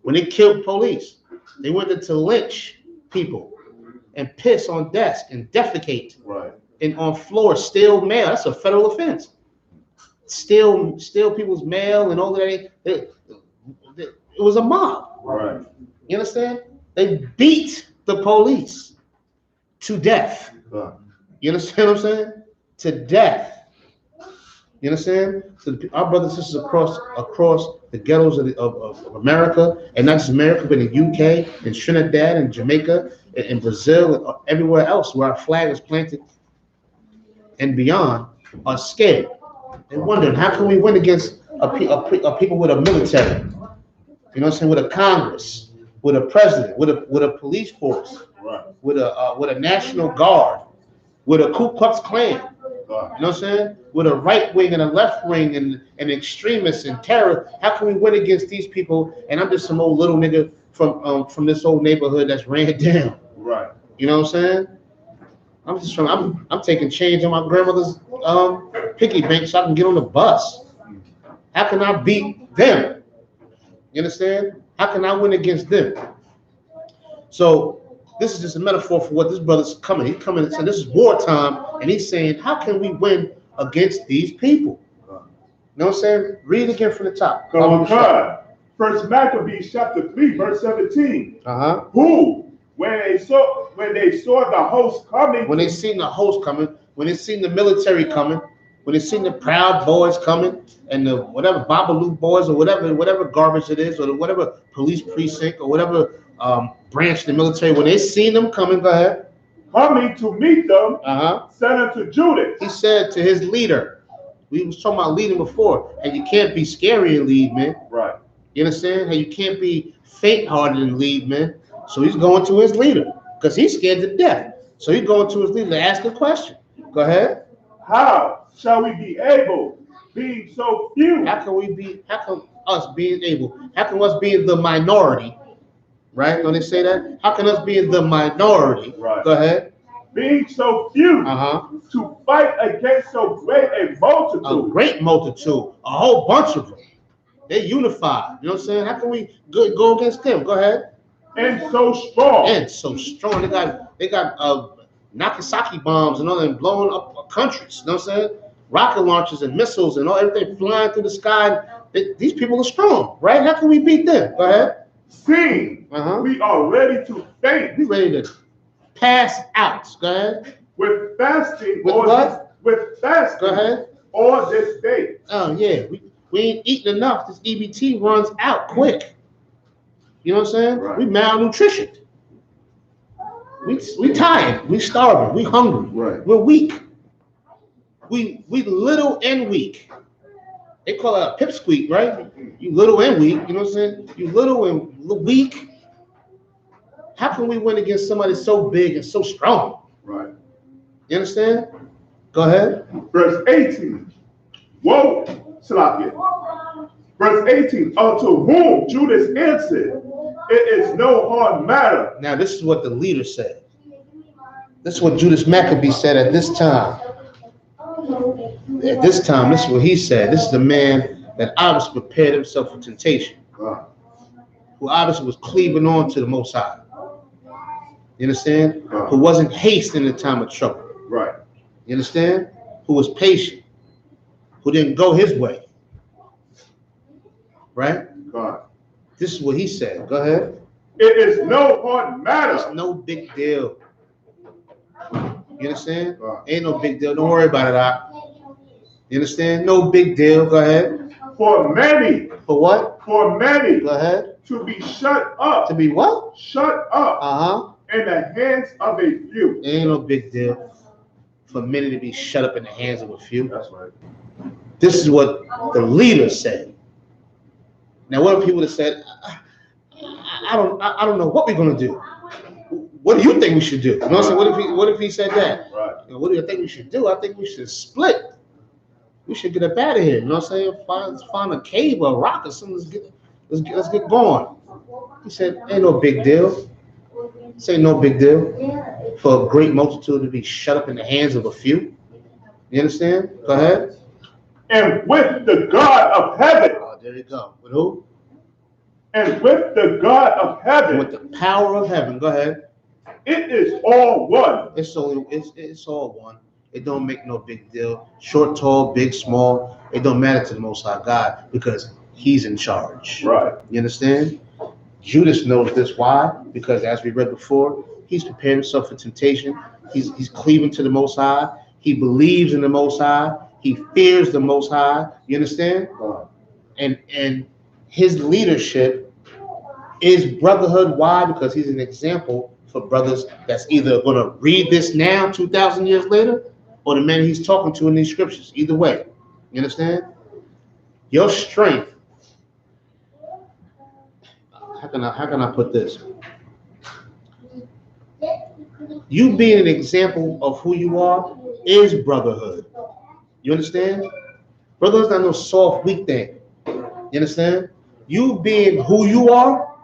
When they killed police, they went to lynch people and piss on desks and defecate. Right. And on floors, steal mail. That's a federal offense. Steal people's mail and all that. It was a mob. Right. You understand? They beat the police to death. You understand what I'm saying? To death. You understand? So our brothers and sisters across the ghettos of America, and not just America, but in the UK, in Trinidad, and Jamaica, in Brazil, and everywhere else where our flag is planted and beyond, are scared. They're wondering, how can we win against a people with a military? You know what I'm saying? With a Congress, with a president, with a police force, right, with a National Guard, with a Ku Klux Klan. right. You know what I'm saying? With a right wing and a left wing and extremists and terror. How can we win against these people? And I'm just some old little nigga from this old neighborhood that's ran down. Right. You know what I'm saying? I'm taking change on my grandmother's piggy bank so I can get on the bus. How can I beat them? You understand? How can I win against them? So this is just a metaphor for what this brother's coming. He's coming and saying this is wartime, and he's saying, how can we win against these people? You know what I'm saying? Read again from the top. Go on, God. First Maccabees chapter 3, verse 17. Who, when they saw the host coming, when they seen the host coming, when they seen the military coming, when they seen the Proud Boys coming, and the whatever Babalu boys or whatever garbage it is, or whatever police precinct or whatever branch of the military, when they seen them coming, go ahead. Coming to meet them, said unto Judas. He said to his leader, we was talking about leading before, and you can't be scary and lead, man. Right. You understand? How you can't be faint-hearted and lead, man. So he's going to his leader because he's scared to death. So he's going to his leader to ask a question. Go ahead. How shall we be able, being so few? How can us being the minority, right? When they say that, how can us being the minority? Right. Go ahead. Being so few to fight against so great a multitude. A great multitude, a whole bunch of them. They're unified. You know what I'm saying? How can we go against them? Go ahead. And so strong. They got Nagasaki bombs and all that blowing up countries. You know what I'm saying? Rocket launchers and missiles and everything flying through the sky. These people are strong, right? How can we beat them? Go ahead. Seeing we are ready to faint. We ready to pass out. Go ahead. With fasting. With what? With fasting. Go ahead. Or this day. Oh yeah, we ain't eating enough. This EBT runs out quick. You know what I'm saying? Right. We malnutrition. We tired. We starving. We hungry. Right. We're weak. We little and weak. They call it a pipsqueak, right? You little and weak. You know what I'm saying? You little and weak. How can we win against somebody so big and so strong? Right. You understand? Go ahead. Verse 18. Woe, Salakia. Verse 18, unto whom Judas answered, it is no hard matter. Now, this is what the leader said. This is what Judas Maccabee said at this time. At this time, this is what he said. This is the man that obviously prepared himself for temptation, who obviously was cleaving on to the Most High. You understand? Who wasn't hasty in the time of trouble. Right. You understand? Who was patient. Who didn't go his way. Right? This is what he said. Go ahead. It is no hard matter. It's no big deal. You understand? Ain't no big deal. Don't worry about it, Doc. You understand? No big deal. Go ahead. For many. For what? For many. Go ahead. To be shut up. To be what? Shut up. In the hands of a few. Ain't no big deal. For many to be shut up in the hands of a few. That's right. This is what the leader said. Now, what are people that said, I don't know what we're gonna do. What do you think we should do? You know what I'm saying? What if he said that? Right. You know, what do you think we should do? I think we should split. We should get up out of here. You know what I'm saying? Find a cave or a rock or something. Let's get going. He said, ain't no big deal. This ain't no big deal for a great multitude to be shut up in the hands of a few. You understand? Go ahead. And with the God of heaven. Oh, there you go. With who? And with the God of heaven. With the power of heaven. Go ahead. It is all one. It's all one. It don't make no big deal. Short, tall, big, small. It don't matter to the Most High God because He's in charge. Right. You understand? Judas knows this. Why? Because as we read before, he's prepared himself for temptation. He's cleaving to the Most High. He believes in the Most High. He fears the Most High. You understand? And his leadership is brotherhood. Why? Because he's an example for brothers that's either going to read this now 2,000 years later or the man he's talking to in these scriptures. Either way. You understand? Your strength. How can I put this? You being an example of who you are is brotherhood. You understand? Brotherhood's not no soft, weak thing. You understand? You being who you are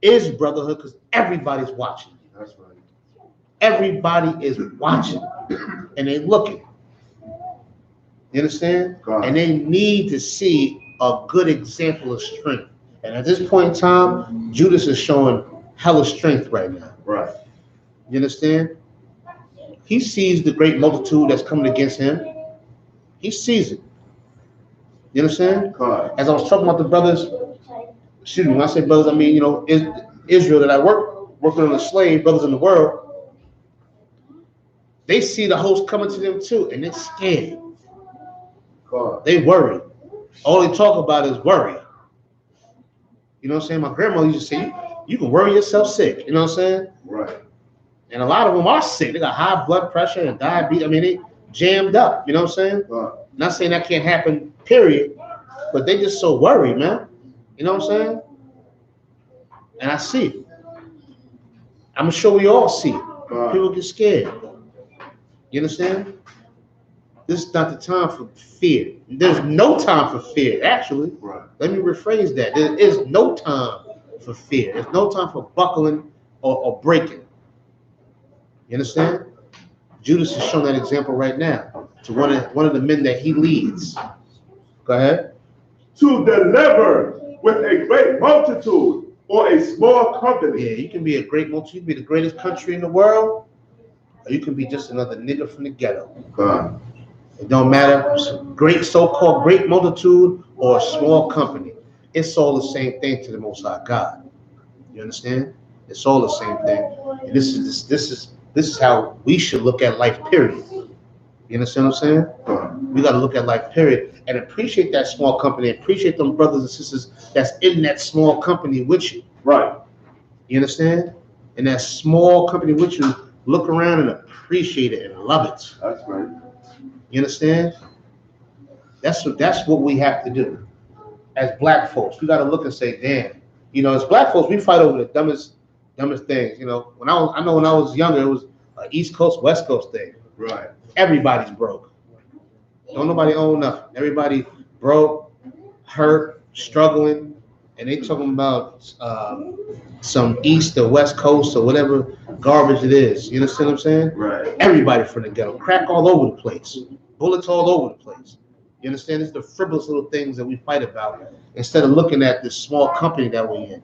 is brotherhood because everybody's watching. That's right. Everybody is watching and they looking. You understand? And they need to see a good example of strength. And at this point in time, Judas is showing hella strength right now. Right. You understand? He sees the great multitude that's coming against him. He sees it. You understand? As I was talking about the brothers, excuse me, when I say brothers, I mean, you know, Israel that I working on the slave, brothers in the world, they see the host coming to them too, and they're scared. They worry. All they talk about is worry. You know what I'm saying? My grandmother used to say, you can worry yourself sick. You know what I'm saying? Right. And a lot of them are sick. They got high blood pressure and diabetes. I mean, they jammed up. You know what I'm saying? Right. Not saying that can't happen, period. But they just so worried, man. You know what I'm saying? And I see it. I'm sure we all see it. People get scared. You understand? This is not the time for fear. There's no time for fear, actually. Right. Let me rephrase that. There is no time for fear. There's no time for buckling or breaking. You understand? Judas is showing that example right now to one of the men that he leads. Go ahead. To deliver with a great multitude or a small company. Yeah, you can be a great multitude. You can be the greatest country in the world, or you can be just another nigga from the ghetto. It don't matter. Great so-called great multitude or a small company. It's all the same thing to the Most High God. You understand? It's all the same thing. And this is how we should look at life, period. You understand what I'm saying? We got to look at life, period, and appreciate that small company, appreciate them brothers and sisters that's in that small company with you. Right. You understand? In that small company with you, look around and appreciate it and love it. That's right. You understand? That's what we have to do. As black folks, we got to look and say, damn, you know, as black folks, we fight over the dumbest things. You know, when I was younger, it was an East Coast, West Coast thing. Right. Everybody's broke. Don't nobody own nothing. Everybody broke, hurt, struggling, and they talking about some East or West Coast or whatever garbage it is. You understand what I'm saying? Right. Everybody from the ghetto, crack all over the place, bullets all over the place. You understand? It's the frivolous little things that we fight about instead of looking at this small company that we're in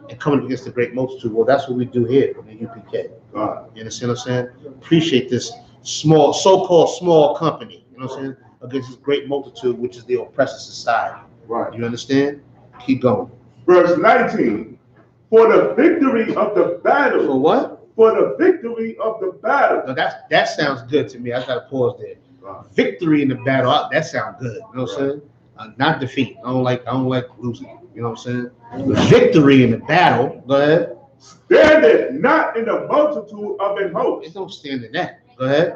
and coming against the great multitude. Well, that's what we do here in the UPK. You understand what I'm saying? Appreciate this small, so-called small company, you know what I'm saying, against this great multitude, which is the oppressive society. Right. You understand? Keep going. Verse 19. For the victory of the battle. For what? For the victory of the battle. No, that sounds good to me. I gotta pause there. Victory in the battle, that sounds good. You know what I'm saying? Not defeat. I don't like losing. You know what I'm saying? Victory in the battle. Go ahead. Standeth not in the multitude of an host. It don't stand in that. Go ahead.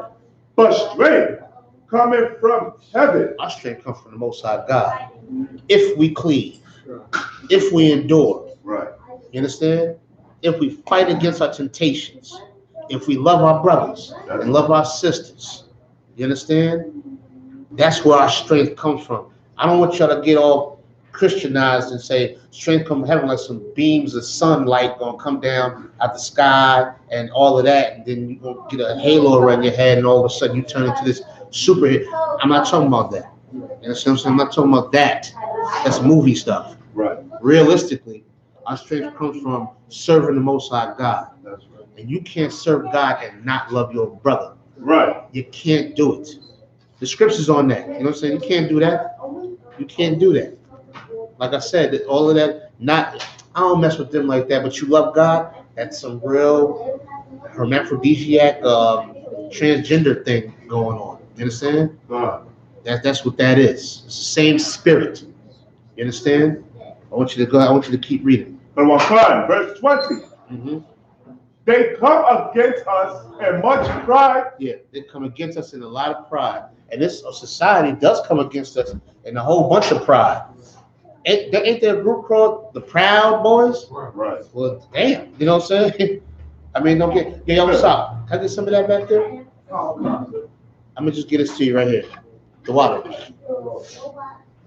But strength coming from heaven. Our strength comes from the Most High God. If we cleave, if we endure. Right. You understand? If we fight against our temptations, if we love our brothers and love our sisters. You understand? That's where our strength comes from. I don't want y'all to get all Christianized and say strength come from heaven like some beams of sunlight gonna come down out the sky and all of that, and then you're gonna get a halo around your head and all of a sudden you turn into this superhero. I'm not talking about that. You understand what I'm saying? I'm not talking about that. That's movie stuff. Right. Realistically, our strength comes from serving the Most High God. That's right. And you can't serve God and not love your brother. Right. You can't do it. The scripture's on that. You know what I'm saying? You can't do that. You can't do that. Like I said, all of that, I don't mess with them like that, but you love God, that's some real hermaphrodisiac, transgender thing going on. You understand? That's what that is. It's the same spirit. You understand? I want you to keep reading. Verse 20. Mm-hmm. They come against us in much pride. Yeah, they come against us in a lot of pride. And this society does come against us in a whole bunch of pride. Ain't there a group called the Proud Boys? Right. Well, damn, you know what I'm saying? I mean, don't get, yo, what's up? Can I get some of that back there? I'm gonna just get this to you right here. The water.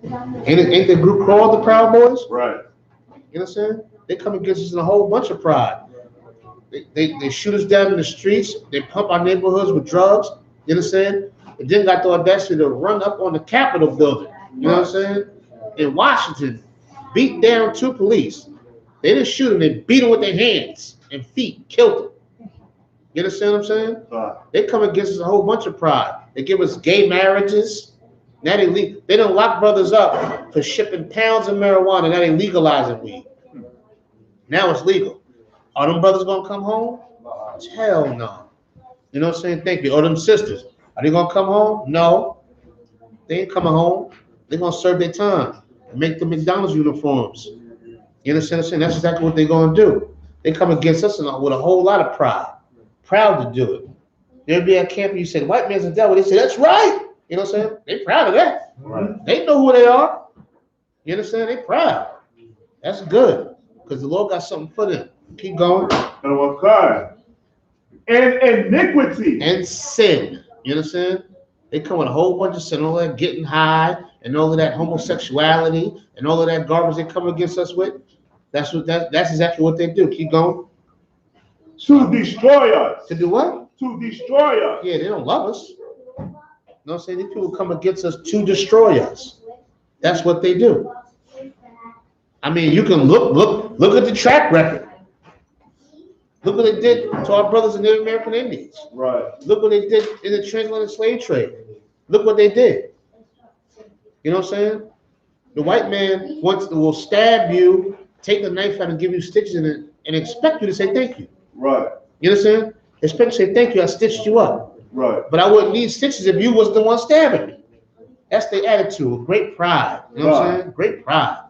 Ain't the group called the Proud Boys? Right. You know what I'm saying? They come against us in a whole bunch of pride. They shoot us down in the streets. They pump our neighborhoods with drugs. You understand? And then got the audacity to run up on the Capitol building. You know what I'm saying? In Washington, beat down 2 police. They didn't shoot them. They beat them with their hands and feet, killed them. You understand what I'm saying? They come against us a whole bunch of pride. They give us gay marriages. Now they don't lock brothers up for shipping pounds of marijuana. Now they legalizing weed. Now it's legal. Are them brothers gonna come home? Hell no. You know what I'm saying? Thank you. Or them sisters, are they gonna come home? No. They ain't coming home. They're gonna serve their time and make the McDonald's uniforms. You understand what I'm saying? That's exactly what they're gonna do. They come against us with a whole lot of pride. Proud to do it. They'll be at camp and you say, the white man's the devil. They say, that's right. You know what I'm saying? They proud of that. Right. They know who they are. You understand? They proud. That's good. Because the Lord got something for them. Keep going. And iniquity. And sin. You understand? They come with a whole bunch of sin, all that getting high, and all of that homosexuality, and all of that garbage they come against us with. That's exactly what they do. Keep going. To destroy us. To do what? To destroy us. Yeah, they don't love us. You know what I'm saying? These people come against us to destroy us. That's what they do. I mean, you can look at the track record. Look what they did to our brothers in Native American Indians. Right. Look what they did in the transatlantic slave trade. Look what they did. You know what I'm saying? The white man will stab you, take the knife out and give you stitches in it, and expect you to say thank you. Right. You understand? Expect you to say thank you, I stitched you up. Right. But I wouldn't need stitches if you was the one stabbing me. That's their attitude, great pride. You know what I'm saying? Great pride.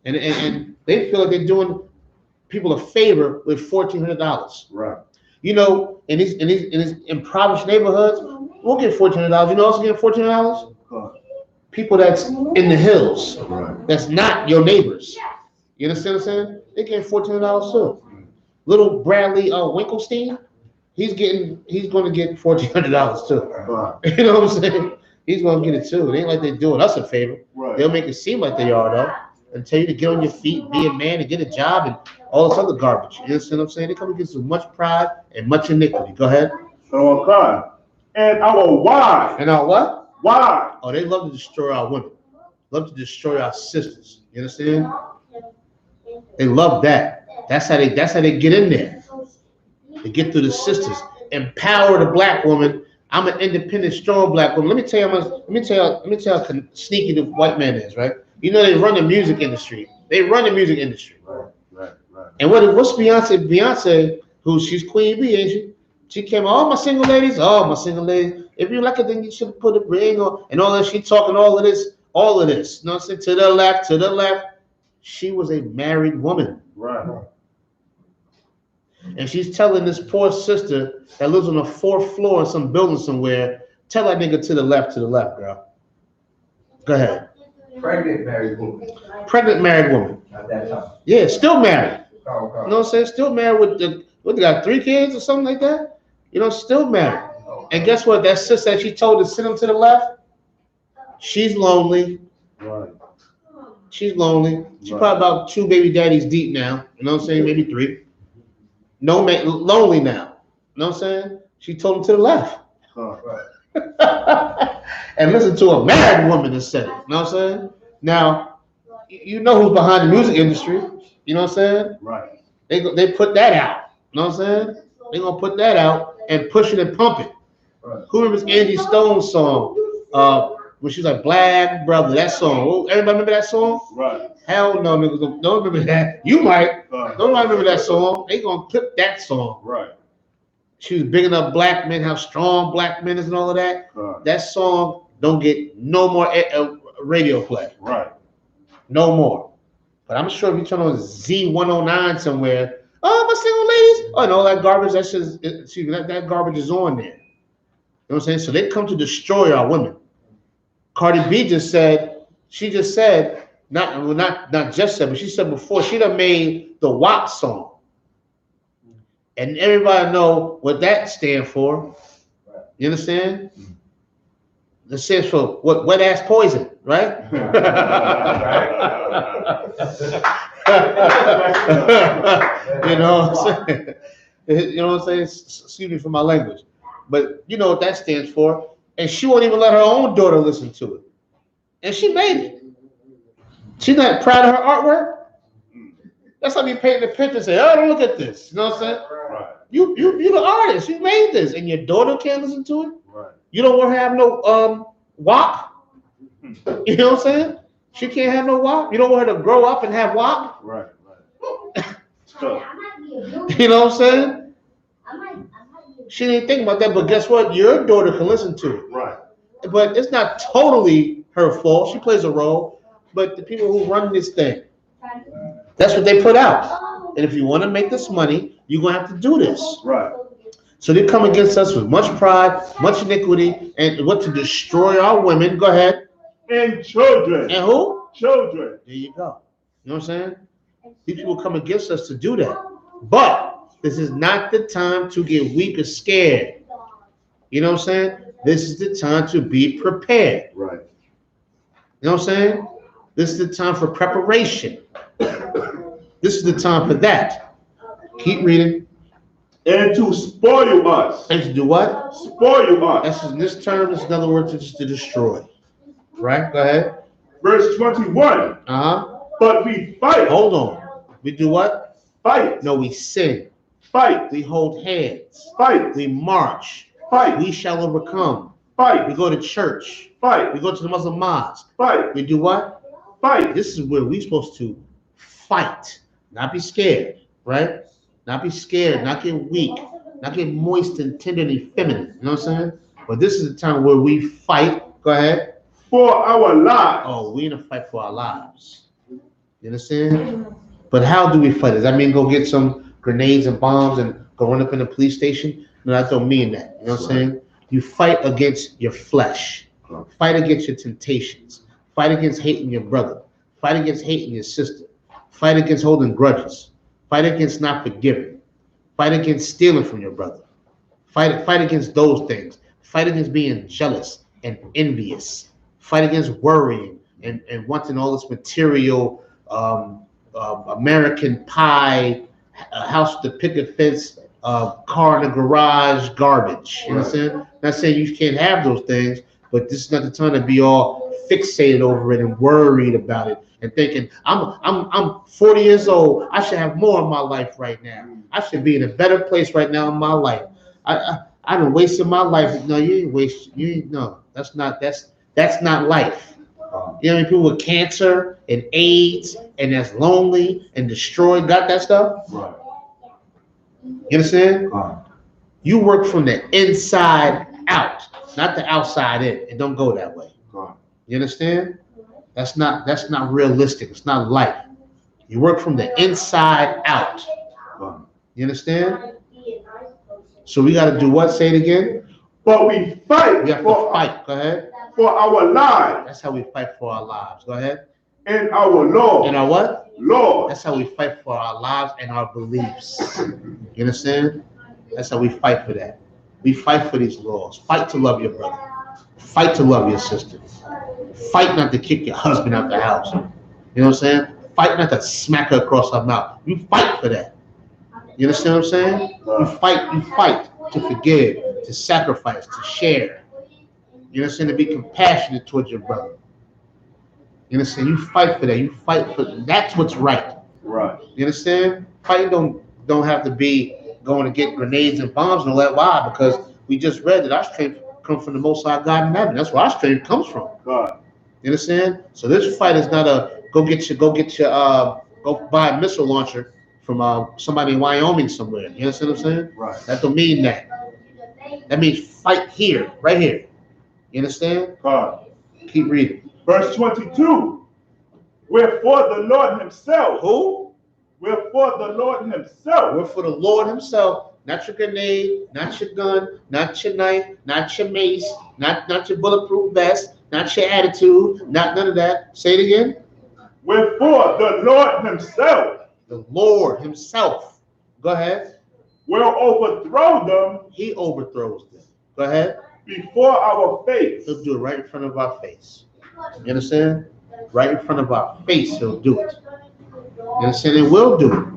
And they feel like they're doing people a favor with $1,400. Right. You know, in these impoverished neighborhoods, we'll get $1,400. You know what's getting $1,400? People that's in the hills. Right. That's not your neighbors. You understand what I'm saying? They get $1,400 too. Little Bradley Winkelstein, he's going to get $1,400 too. Right. You know what I'm saying? He's gonna get it too. It ain't like they're doing us a favor. Right. They'll make it seem like they are though, and tell you to get on your feet, be a man, and get a job, and all this other garbage. You understand what I'm saying? They come against with much pride and much iniquity. Go ahead. So God. And our wives. And our what? Wives. Oh, they love to destroy our women. Love to destroy our sisters. You understand? They love that. That's how they get in there. They get through the sisters. Empower the black woman. I'm an independent, strong black woman. Let me tell you how sneaky the white man is, right? You know they run the music industry. Right. And what's Beyonce? Beyonce, she's Queen Bee, ain't she? She came, all my single ladies. If you like it, then you should put a ring on and all that. She talking all of this. You know what I'm saying? To the left. She was a married woman. Right. And she's telling this poor sister that lives on the 4th floor in some building somewhere, tell that nigga to the left, girl. Go ahead. Pregnant married woman. Pregnant married woman. At that time. Yeah, still married. Oh, You know what I'm saying? Still married they got 3 kids or something like that? You know, still married. And guess what? That sister that she told to send him to the left, she's lonely. Right. She's lonely. She's probably about 2 baby daddies deep now. You know what I'm saying? Maybe 3. No man, lonely now. You know what I'm saying? She told him to the left. Right. And listen to a married woman that said it. You know what I'm saying? Now, you know who's behind the music industry. You know what I'm saying? Right. They put that out. You know what I'm saying? They're going to put that out and push it and pump it. Right. Who remembers Angie Stone's song? When she was like, Black Brother, that song. Everybody remember that song? Right. Hell no, niggas don't remember that. You might. Nobody remember that song. They going to clip that song. Right. She was bigging up black men, how strong black men is and all of that. Right. That song don't get no more radio play. Right. No more. But I'm sure if you turn on Z109 somewhere, oh, my single ladies, oh, and all that garbage, that garbage is on there. You know what I'm saying? So they come to destroy our women. Cardi B just said, not just said, but she said before, she done made the WAP song. And everybody know what that stands for. You understand? It stands for what? Wet ass poison, right? You know what I'm saying? You know what I'm saying? Excuse me for my language. But you know what that stands for. And she won't even let her own daughter listen to it. And she made it. She's not proud of her artwork. That's like me painting a picture and say, oh, don't look at this. You know what I'm saying? Right. You the artist. You made this. And your daughter can't listen to it? Right. You don't want her to have no WAP? You know what I'm saying? She can't have no WAP. You don't want her to grow up and have WAP? Right. You know what I'm saying? She didn't think about that, but guess what? Your daughter can listen to it. Right. But it's not totally her fault. She plays a role. But the people who run this thing, that's what they put out. And if you want to make this money, you're going to have to do this. Right. So they come against us with much pride, much iniquity, and what to destroy our women. Go ahead. And children. And who? Children. There you go. You know what I'm saying? These people come against us to do that. But this is not the time to get weak or scared. You know what I'm saying? This is the time to be prepared. Right. You know what I'm saying? This is the time for preparation. This is the time for that. Keep reading. And to spoil us. And to do what? Spoil us. That's this term is another word to destroy. Right? Go ahead. Verse 21. But we fight. Hold on. We do what? Fight. No, we sing. Fight. We hold hands. Fight. We march. Fight. We shall overcome. Fight. We go to church. Fight. We go to the Muslim mosque. Fight. We do what? Fight. This is where we're supposed to fight, not be scared, right? Not be scared, not get weak, not get moist and tender and feminine. You know what I'm saying? But this is the time where we fight. Go ahead. For our lives. Oh, we're in a fight for our lives. You understand? But how do we fight? Does that mean go get some grenades and bombs and go run up in the police station? No, that don't mean that. You know what I'm saying? You fight against your flesh. Fight against your temptations. Fight against hating your brother. Fight against hating your sister. Fight against holding grudges. Fight against not forgiving. Fight against stealing from your brother. Fight against those things. Fight against being jealous, and envious. Fight against worrying and wanting all this material, American pie, house with the picket fence, car in the garage, garbage. You understand? Not saying you can't have those things, but this is not the time to be all fixated over it and worried about it and thinking I'm 40 years old. I should have more in my life right now. I should be in a better place right now in my life. I done wasted my life. No, you ain't waste. You ain't. No, that's not life. You know, people with cancer and AIDS and that's lonely and destroyed, got that stuff. Right. You understand? You work from the inside out, not the outside in. It don't go that way. You understand? That's not realistic. It's not life. You work from the inside out. You understand? So we got to do what? Say it again. But we fight. We have to fight. Go ahead. For our lives. That's how we fight for our lives. Go ahead. And our Lord. And our what? Lord. That's how we fight for our lives and our beliefs. You understand? That's how we fight for that. We fight for these laws. Fight to love your brother. Fight to love your sister. Fight not to kick your husband out the house. You know what I'm saying? Fight not to smack her across her mouth. You fight for that. You understand what I'm saying? You fight to forgive, to sacrifice, to share. You understand? To be compassionate towards your brother. You understand? You fight for that. You fight for that's what's right. Right. You understand? Fighting don't have to be going to get grenades and bombs and all that. Why? Because we just read that our strength comes from the Most High God in heaven. That's where our strength comes from. God. You understand? So this fight is not a go buy a missile launcher from somebody in Wyoming somewhere. You understand what I'm saying? Right. That don't mean that. That means fight here, right here. You understand? God. Keep reading. Verse 22. Wherefore the Lord himself. Who? Wherefore the Lord himself. Wherefore the Lord himself, not your grenade, not your gun, not your knife, not your mace, not your bulletproof vest, not your attitude, not none of that. Say it again. Wherefore the Lord himself. The Lord himself. Go ahead. Will overthrow them. He overthrows them. Go ahead. Before our face. He'll do it right in front of our face. You understand? Right in front of our face, he'll do it. You understand? And we'll do it.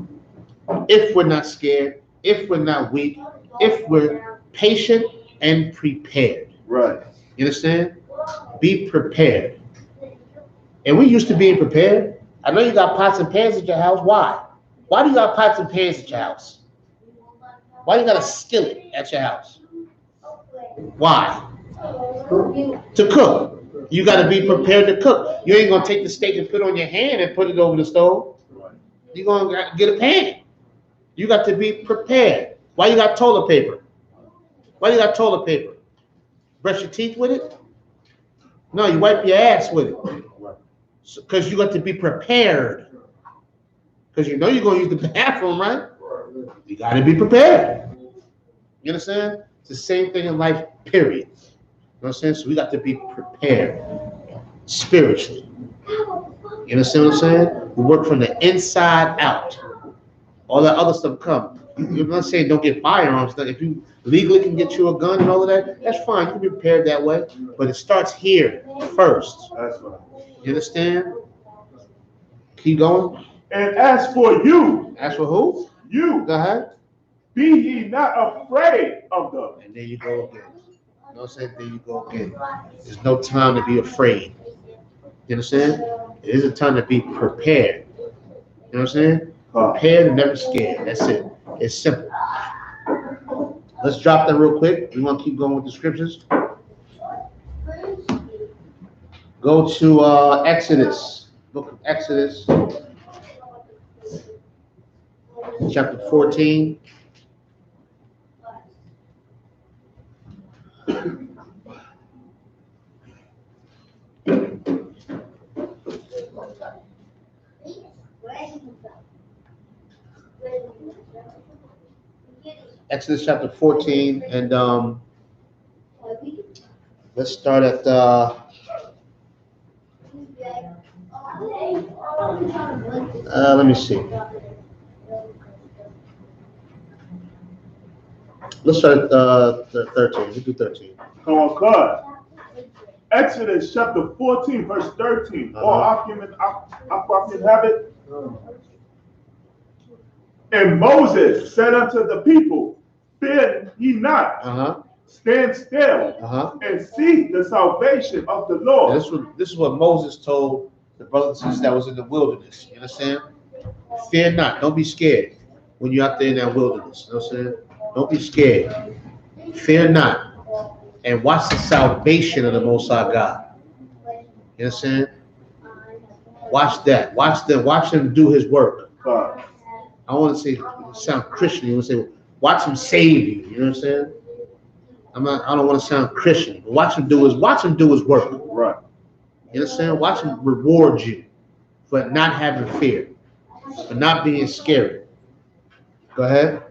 If we're not scared, if we're not weak, if we're patient and prepared. Right. You understand? Be prepared. And we used to being prepared. I know you got pots and pans at your house. Why? Why do you got pots and pans at your house? Why you got a skillet at your house? Why? To cook. You got to be prepared to cook. You ain't going to take the steak and put it on your hand and put it over the stove. You're going to get a pan. You got to be prepared. Why you got toilet paper? Why you got toilet paper? Brush your teeth with it? No, you wipe your ass with it. Because you got to be prepared. Because you know you're going to use the bathroom, right? You got to be prepared. You understand? It's the same thing in life, period. You know what I'm saying? So we got to be prepared spiritually. You understand what I'm saying? We work from the inside out. All that other stuff come. You're not saying don't get firearms. If you legally can get you a gun and all of that, that's fine. You can be prepared that way. But it starts here first. That's right. You understand? Keep going. And as for you. As for who? You. Go ahead. Be ye not afraid of them. And there you go again. You know what I'm saying? There you go again. There's no time to be afraid. You understand? It is a time to be prepared. You know what I'm saying? Prepared and never scared. That's it. It's simple. Let's drop that real quick. We want to keep going with the scriptures. Go to Exodus. Book of Exodus. Chapter 14. Exodus chapter 14, and let's start at let me see. Let's start at 13. We do 13. Come on, God. Exodus chapter 14, verse 13. All argument have it. And Moses said unto the people, fear ye not, stand still, and see the salvation of the Lord. This is what Moses told the brothers and sisters that was in the wilderness. You understand? Fear not. Don't be scared when you're out there in that wilderness. You know what I'm saying? Don't be scared. Fear not. And watch the salvation of the Most High God. You understand? Watch that. Watch him do his work. I want to say, sound Christian. You want to say, watch him save you. You know what I'm saying? I don't want to sound Christian, but watch him do his work. Right. You understand? Watch him reward you for not having fear, for not being scared. Go ahead.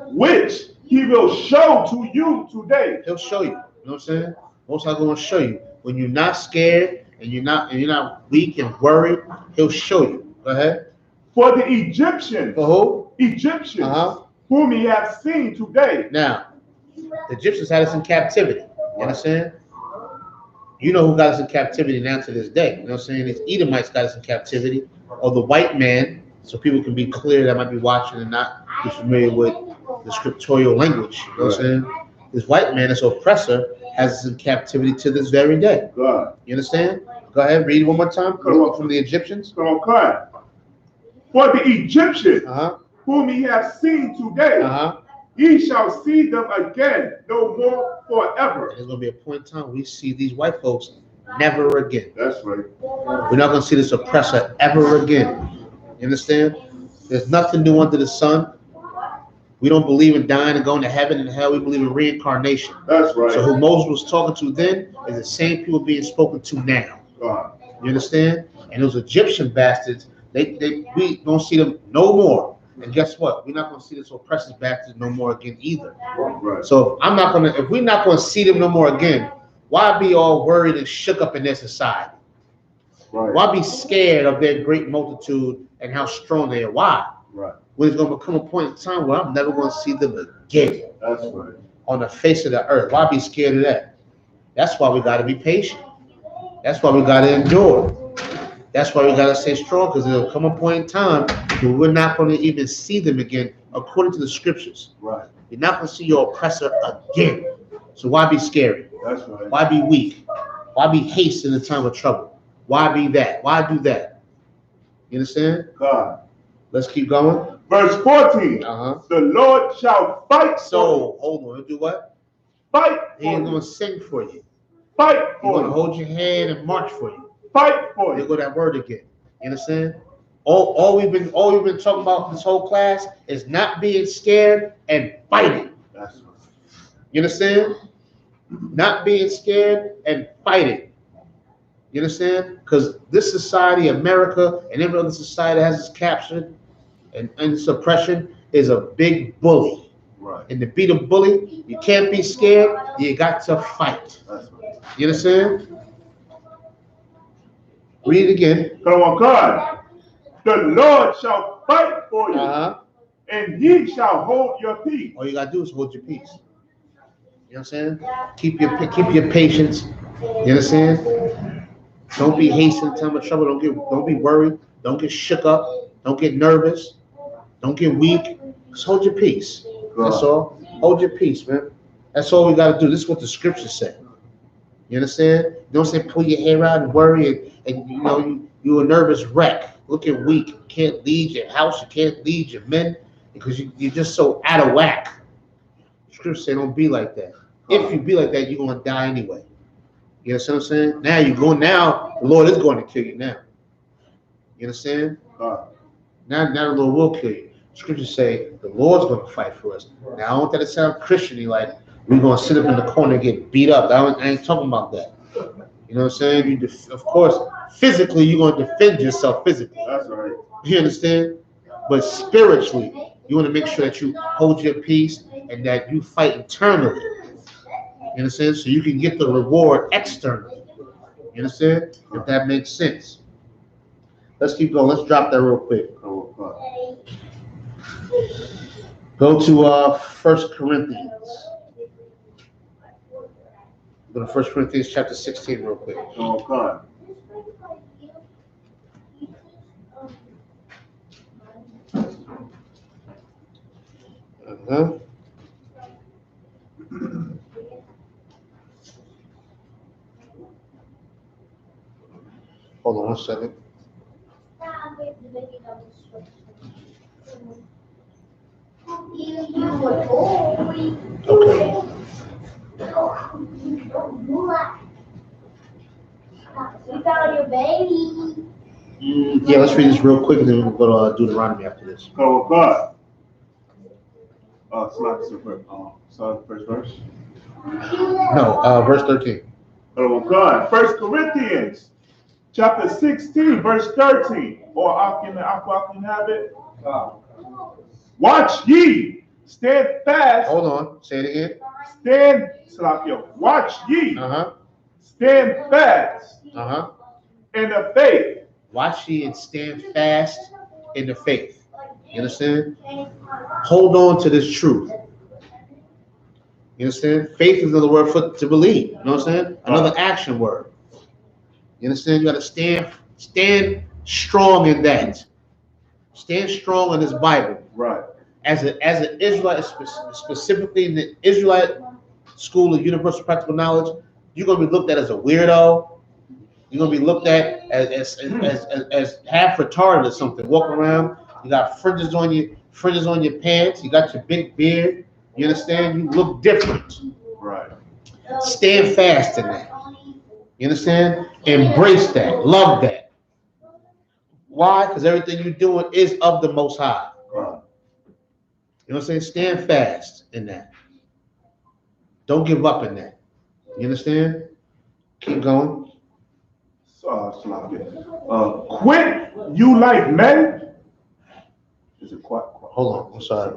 Which he will show to you today. He'll show you. You know what I'm saying? Most I'm going to show you when you're not scared and you're not weak and worried. He'll show you. Go ahead. For the Egyptians. For who? Egyptians. Whom ye have seen today. Now, the Egyptians had us in captivity. You understand? You know who got us in captivity now to this day. You know what I'm saying? These Edomites got us in captivity, or the white man, so people can be clear that might be watching and not be familiar with the scriptural language. You know what I'm saying? This white man, this oppressor, has us in captivity to this very day. God. You understand? Go ahead, read it one more time from the Egyptians. Okay. For the Egyptians, whom ye have seen today, ye shall see them again no more forever. And there's going to be a point in time we see these white folks never again. That's right. We're not going to see this oppressor ever again. You understand? There's nothing new under the sun. We don't believe in dying and going to heaven and hell. We believe in reincarnation. That's right. So who Moses was talking to then is the same people being spoken to now. You understand? And those Egyptian bastards, we don't see them no more. And guess what? We're not going to see this oppressive bastards no more again either. Right. So if we're not going to see them no more again, why be all worried and shook up in their society? Right. Why be scared of their great multitude and how strong they are? Why? Right. When it's going to become a point in time where I'm never going to see them again. That's right. On the face of the earth. Why be scared of that? That's why we got to be patient. That's why we got to endure. That's why we got to stay strong, because there'll come a point in time where we're not going to even see them again according to the scriptures. Right. You're not going to see your oppressor again. So why be scary? That's right. Why be weak? Why be hasty in the time of trouble? Why be that? Why do that? You understand? God. Let's keep going. Verse 14. The Lord shall fight. So, hold on. He'll do what? Fight. He ain't going to sing for you. Fight for you. He's going to you. hold your hand and march for you. Fight for you. There go that word again. You understand? All we've been talking about this whole class is not being scared and fighting. That's right. You understand? Not being scared and fighting. You understand? Because this society, America, and every other society that has us captured and suppression is a big bully. Right. And to beat a bully, you can't be scared. You got to fight. That's right. You understand? Read it again. Come on, God. The Lord shall fight for you, and ye shall hold your peace. All you gotta do is hold your peace. You know what I'm saying? Keep your patience. You understand? Don't be hasty in time of trouble. Don't be worried. Don't get shook up. Don't get nervous. Don't get weak. Just hold your peace. That's all. Hold your peace, man. That's all we gotta do. This is what the scriptures say. You understand? You don't say pull your hair out and worry and you know you're a nervous wreck. Looking weak. You can't leave your house. You can't leave your men because you're just so out of whack. Scriptures say don't be like that. If you be like that, you're going to die anyway. You understand what I'm saying? Now the Lord is going to kill you now. You understand? Now the Lord will kill you. Scriptures say the Lord's going to fight for us. Now I don't want that to sound Christian-y, like we're going to sit up in the corner and get beat up. I ain't talking about that. You know what I'm saying? Of course, physically, you're going to defend yourself physically. That's right. You understand? But spiritually, you want to make sure that you hold your peace and that you fight internally. You understand? So you can get the reward externally. You understand? If that makes sense. Let's keep going. Let's drop that real quick. Go to 1 Corinthians. Go to 1 Corinthians chapter 16 real quick. Oh, God. Hold on 1 second. Okay. You found your baby. Yeah, let's read this real quick and then we'll go to Deuteronomy after this. Oh, God. Sorry, first verse. No, verse 13. Oh, God. 1 Corinthians chapter 16, verse 13. Or I can have it. Watch ye, stand fast. Hold on, say it Stand, Salakio. Watch ye, again. stand fast in the faith. Watch ye and stand fast in the faith. You understand? Hold on to this truth. You understand? Faith is another word for to believe. You know what I'm saying? Another action word. You understand? You got to stand strong in that. Stand strong in this Bible. Right. As an Israelite, specifically in the Israelite school of universal practical knowledge, you're gonna be looked at as a weirdo. You're gonna be looked at as half retarded or something. Walking around, you got fringes on your pants. You got your big beard. You understand? You look different. Right. Stand fast in that. You understand? Embrace that. Love that. Why? Because everything you're doing is of the Most High. Right. You know what I'm saying? Stand fast in that. Don't give up in that. You understand? Keep going. Quit you like men. Is it quite? Hold on. I'm sorry.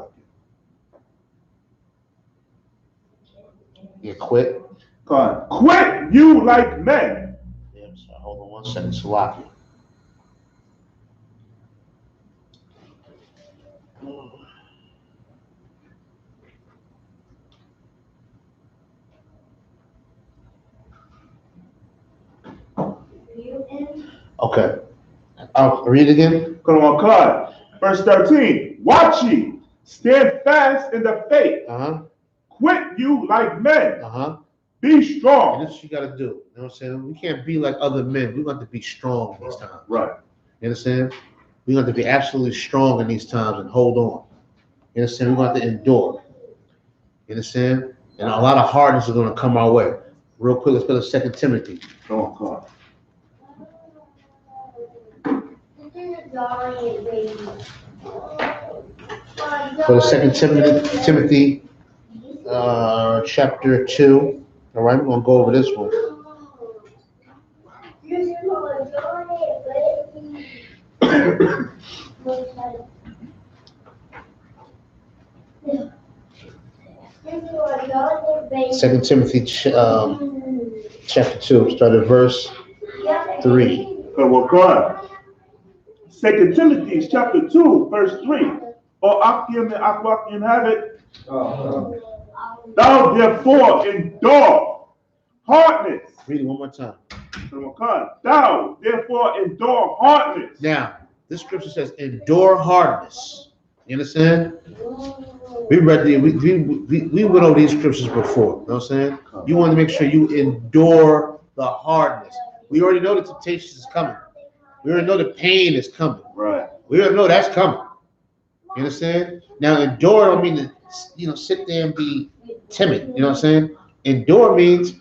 You quit. God. Quit you like men. Yeah, I'm sorry. Hold on 1 second. Salaki. Okay. I'll read it again. Come on, God. Verse 13. Watch ye, stand fast in the faith. Quit you like men. Be And strong. this is what you got to do. You know what I'm saying? We can't be like other men. We got to be strong in these times. Right. You understand? We got to be absolutely strong in these times and hold on. You understand? We got to endure. You understand? And a lot of hardness is going to come our way. Real quick, let's go to 2 Timothy. Come on, God. Go to 2 Timothy chapter 2. All right, we're going to go over this one. Second Timothy chapter 2, start at verse 3. Come on, God. 2 Timothy chapter 2, verse 3. Or Akim and Akwakim have it. Thou therefore endure hardness. Read it one more time. Thou therefore endure hardness. Now, this scripture says endure hardness. You understand? We read we went over these scriptures before. You know what I'm saying? You want to make sure you endure the hardness. We already know the temptation is coming. We already know the pain is coming. Right. We already know that's coming. You understand? Now, endure don't mean to, sit there and be timid. You know what I'm saying? Endure means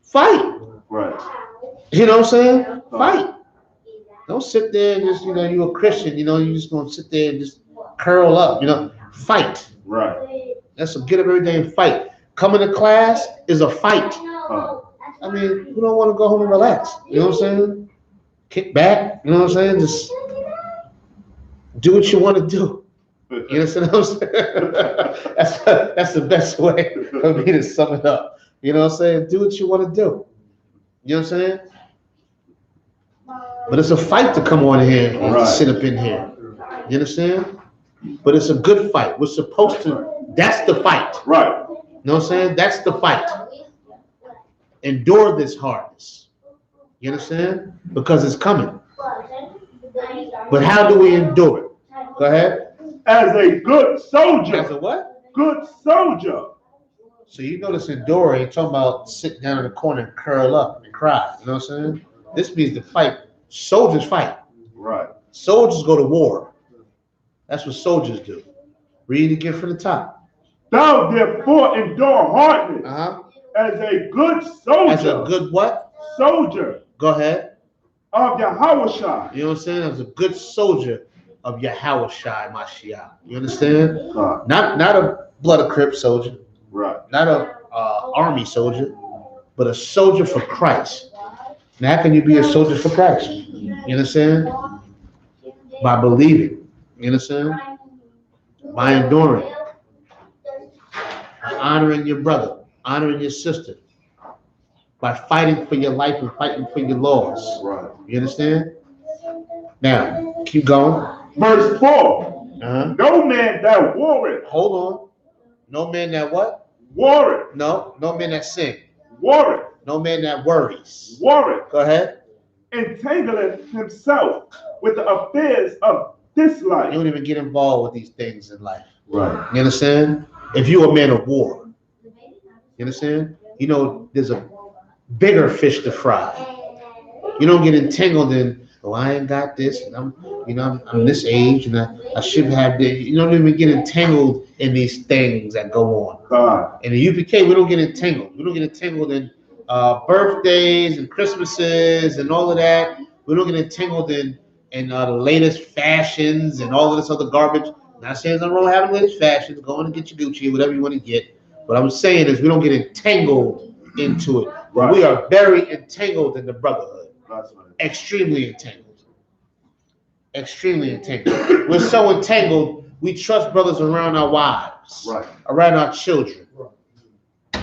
fight. Right. You know what I'm saying? Fight. Don't sit there and just, you're a Christian, you're just going to sit there and just curl up, fight. Right. That's a get up every day and fight. Coming to class is a fight. I mean, you don't want to go home and relax. You know what I'm saying? Kick back. You know what I'm saying? Just do what you want to do. You understand what I'm saying? That's the best way for me to sum it up. You know what I'm saying? Do what you want to do. You know what I'm saying? But it's a fight to come on here and Right. sit up in here. You understand? But it's a good fight. We're supposed to, that's the fight. Right. You know what I'm saying? That's the fight. Endure this hardness. You understand? Because it's coming. But how do we endure it? Go ahead. As a good soldier. As a what? Good soldier. So you notice endure ain't talking about sitting down in the corner and curl up and cry. You know what I'm saying? This means to fight. Soldiers fight. Right. Soldiers go to war. That's what soldiers do. Read again from the top. Thou therefore endure hardness. Uh-huh. As a good soldier. As a good what? Soldier. Go ahead. Of Yahawashi. You know what I'm saying? As a good soldier of Yahawashi Mashiach. You understand? Not a blood of Crip soldier. Right. Not a army soldier, but a soldier for Christ. Now, how can you be a soldier for Christ? You understand? By believing. You understand? By enduring. By honoring your brother, honoring your sister. By fighting for your life and fighting for your laws. Right. You understand? Now, keep going. Verse 4. No man that warreth. Hold on. No man that what? Warreth. No man that sin. Warreth. No man that worries. Warreth. Go ahead. Entangleth himself with the affairs of this life. You don't even get involved with these things in life. Right. You understand? If you're a man of war, you understand? You know, there's a bigger fish to fry. You don't get entangled in, oh, I ain't got this, and I'm this age, and I should have this. You don't even get entangled in these things that go on. In the UPK, we don't get entangled. We don't get entangled in birthdays and Christmases and all of that. We don't get entangled in the latest fashions and all of this other garbage. Not saying nothing wrong with having the latest fashions. Go on and get your Gucci, whatever you want to get. What I'm saying is we don't get entangled into it. But we are very entangled in the brotherhood. That's right. Extremely entangled. Extremely entangled. We're so entangled, we trust brothers around our wives, right, around our children.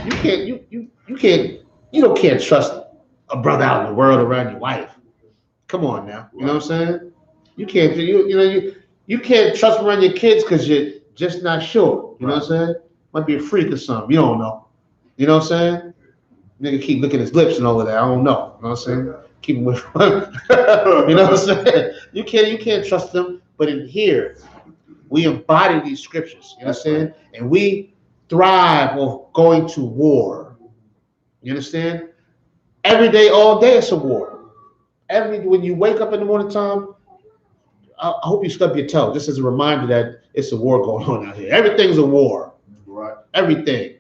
You can't trust a brother out in the world around your wife. Come on now. You know what I'm saying? You can't you can't trust around your kids because you're just not sure. You know what I'm saying? Might be a freak or something. You don't know. You know what I'm saying? Nigga keep licking his lips and all of that. I don't know. You know what I'm saying? Keep him with you know what I'm saying? You can't trust them. But in here, we embody these scriptures. You know what I'm saying? And we thrive on going to war. You understand? Every day, all day, it's a war. When you wake up in the morning time, I hope you stub your toe, just as a reminder that it's a war going on out here. Everything's a war. right. Everything.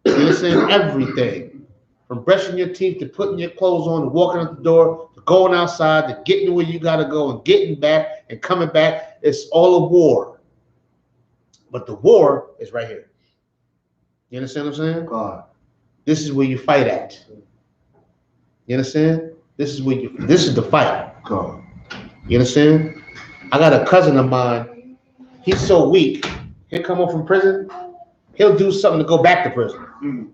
You understand? Everything. From brushing your teeth to putting your clothes on, to walking out the door, to going outside, to getting to where you gotta go and getting back and coming back. It's all a war. But the war is right here. You understand what I'm saying? God. This is where you fight at. You understand? This is the fight. God. You understand? I got a cousin of mine. He's so weak. He'll come home from prison. He'll do something to go back to prison.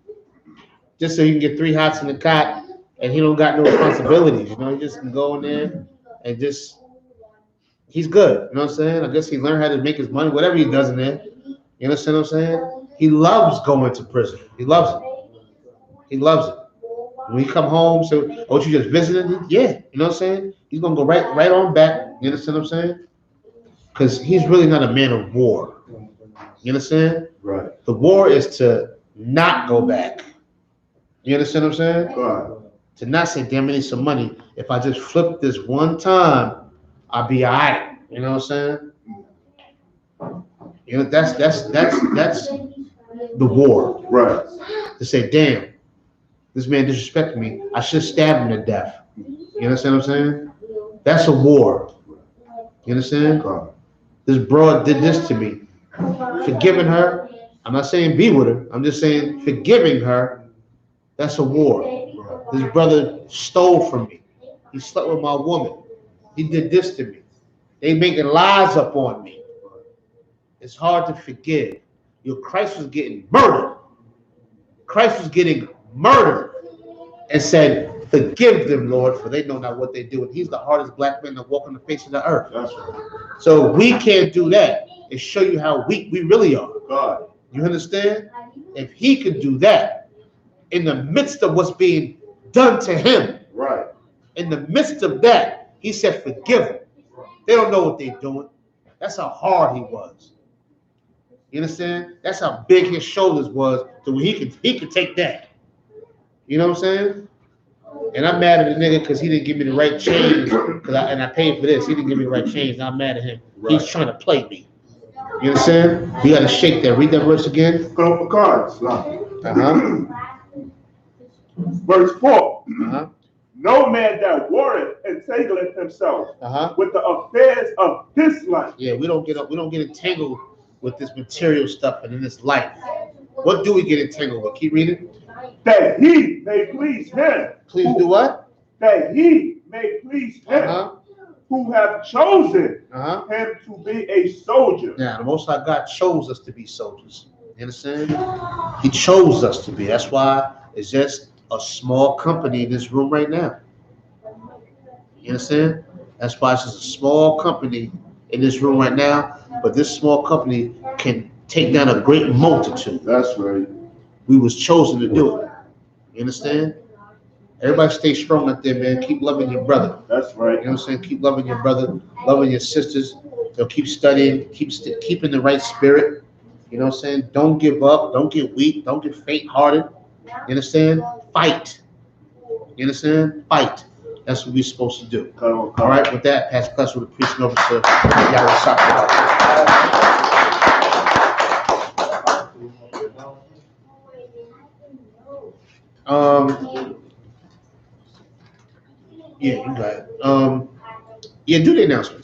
Just so he can get 3 hots in the cot and he don't got no responsibilities. You know, he just can go in there and he's good. You know what I'm saying? I guess he learned how to make his money, whatever he does in there. You understand what I'm saying? He loves going to prison. He loves it. He loves it. When he come home, so, oh, you just visited? Yeah. You know what I'm saying? He's going to go right on back. You understand what I'm saying? Because he's really not a man of war. You understand? Right. The war is to not go back. You understand what I'm saying? Right. To not say, damn, I need some money. If I just flip this one time, I'll be all right. You know what I'm saying? You know, that's the war. Right. To say, damn, this man disrespected me. I should stab him to death. You understand what I'm saying? That's a war. You understand? God. This broad did this to me. Forgiving her. I'm not saying be with her. I'm just saying forgiving her. That's a war. This brother stole from me. He slept with my woman. He did this to me. They making lies up on me. It's hard to forgive. Your Christ was getting murdered. Christ was getting murdered and said, forgive them, Lord, for they know not what they do. And he's the hardest black man to walk on the face of the earth. That's right. So we can't do that and show you how weak we really are. God. You understand? If he could do that, in the midst of what's being done to him, Right. in the midst of that, he said, forgive them. They don't know what they're doing. That's how hard he was. You understand? That's how big his shoulders was to where he could take that. You know what I'm saying? And I'm mad at the nigga because he didn't give me the right change. And I paid for this. He didn't give me the right change. And I'm mad at him. Right. He's trying to play me. You understand? You got to shake that. Read that verse again. Go for cards. Uh-huh. Verse 4. Uh-huh. No man that warreth entangleth himself Uh-huh. with the affairs of this life. Yeah, we don't get entangled with this material stuff and in this life. What do we get entangled with? Keep reading. That he may please him. Please do what? That he may please him. Uh-huh. Who have chosen Uh-huh. him to be a soldier. Now, the Most High God chose us to be soldiers. You understand? He chose us to be. That's why it's just a small company in this room right now. You understand? That's why it's just a small company in this room right now. But this small company can take down a great multitude. That's right. We was chosen to do it. You understand? Everybody stay strong out there, man. Keep loving your brother. That's right. You know what I'm saying? Keep loving your brother, loving your sisters. So keep studying, keep in the right spirit. You know what I'm saying? Don't give up. Don't get weak. Don't get faint-hearted. You understand? Fight. You understand? Fight. That's what we're supposed to do. All right. With that, pass the class with the priest and over to Yeah, you got it. Yeah, do the announcements.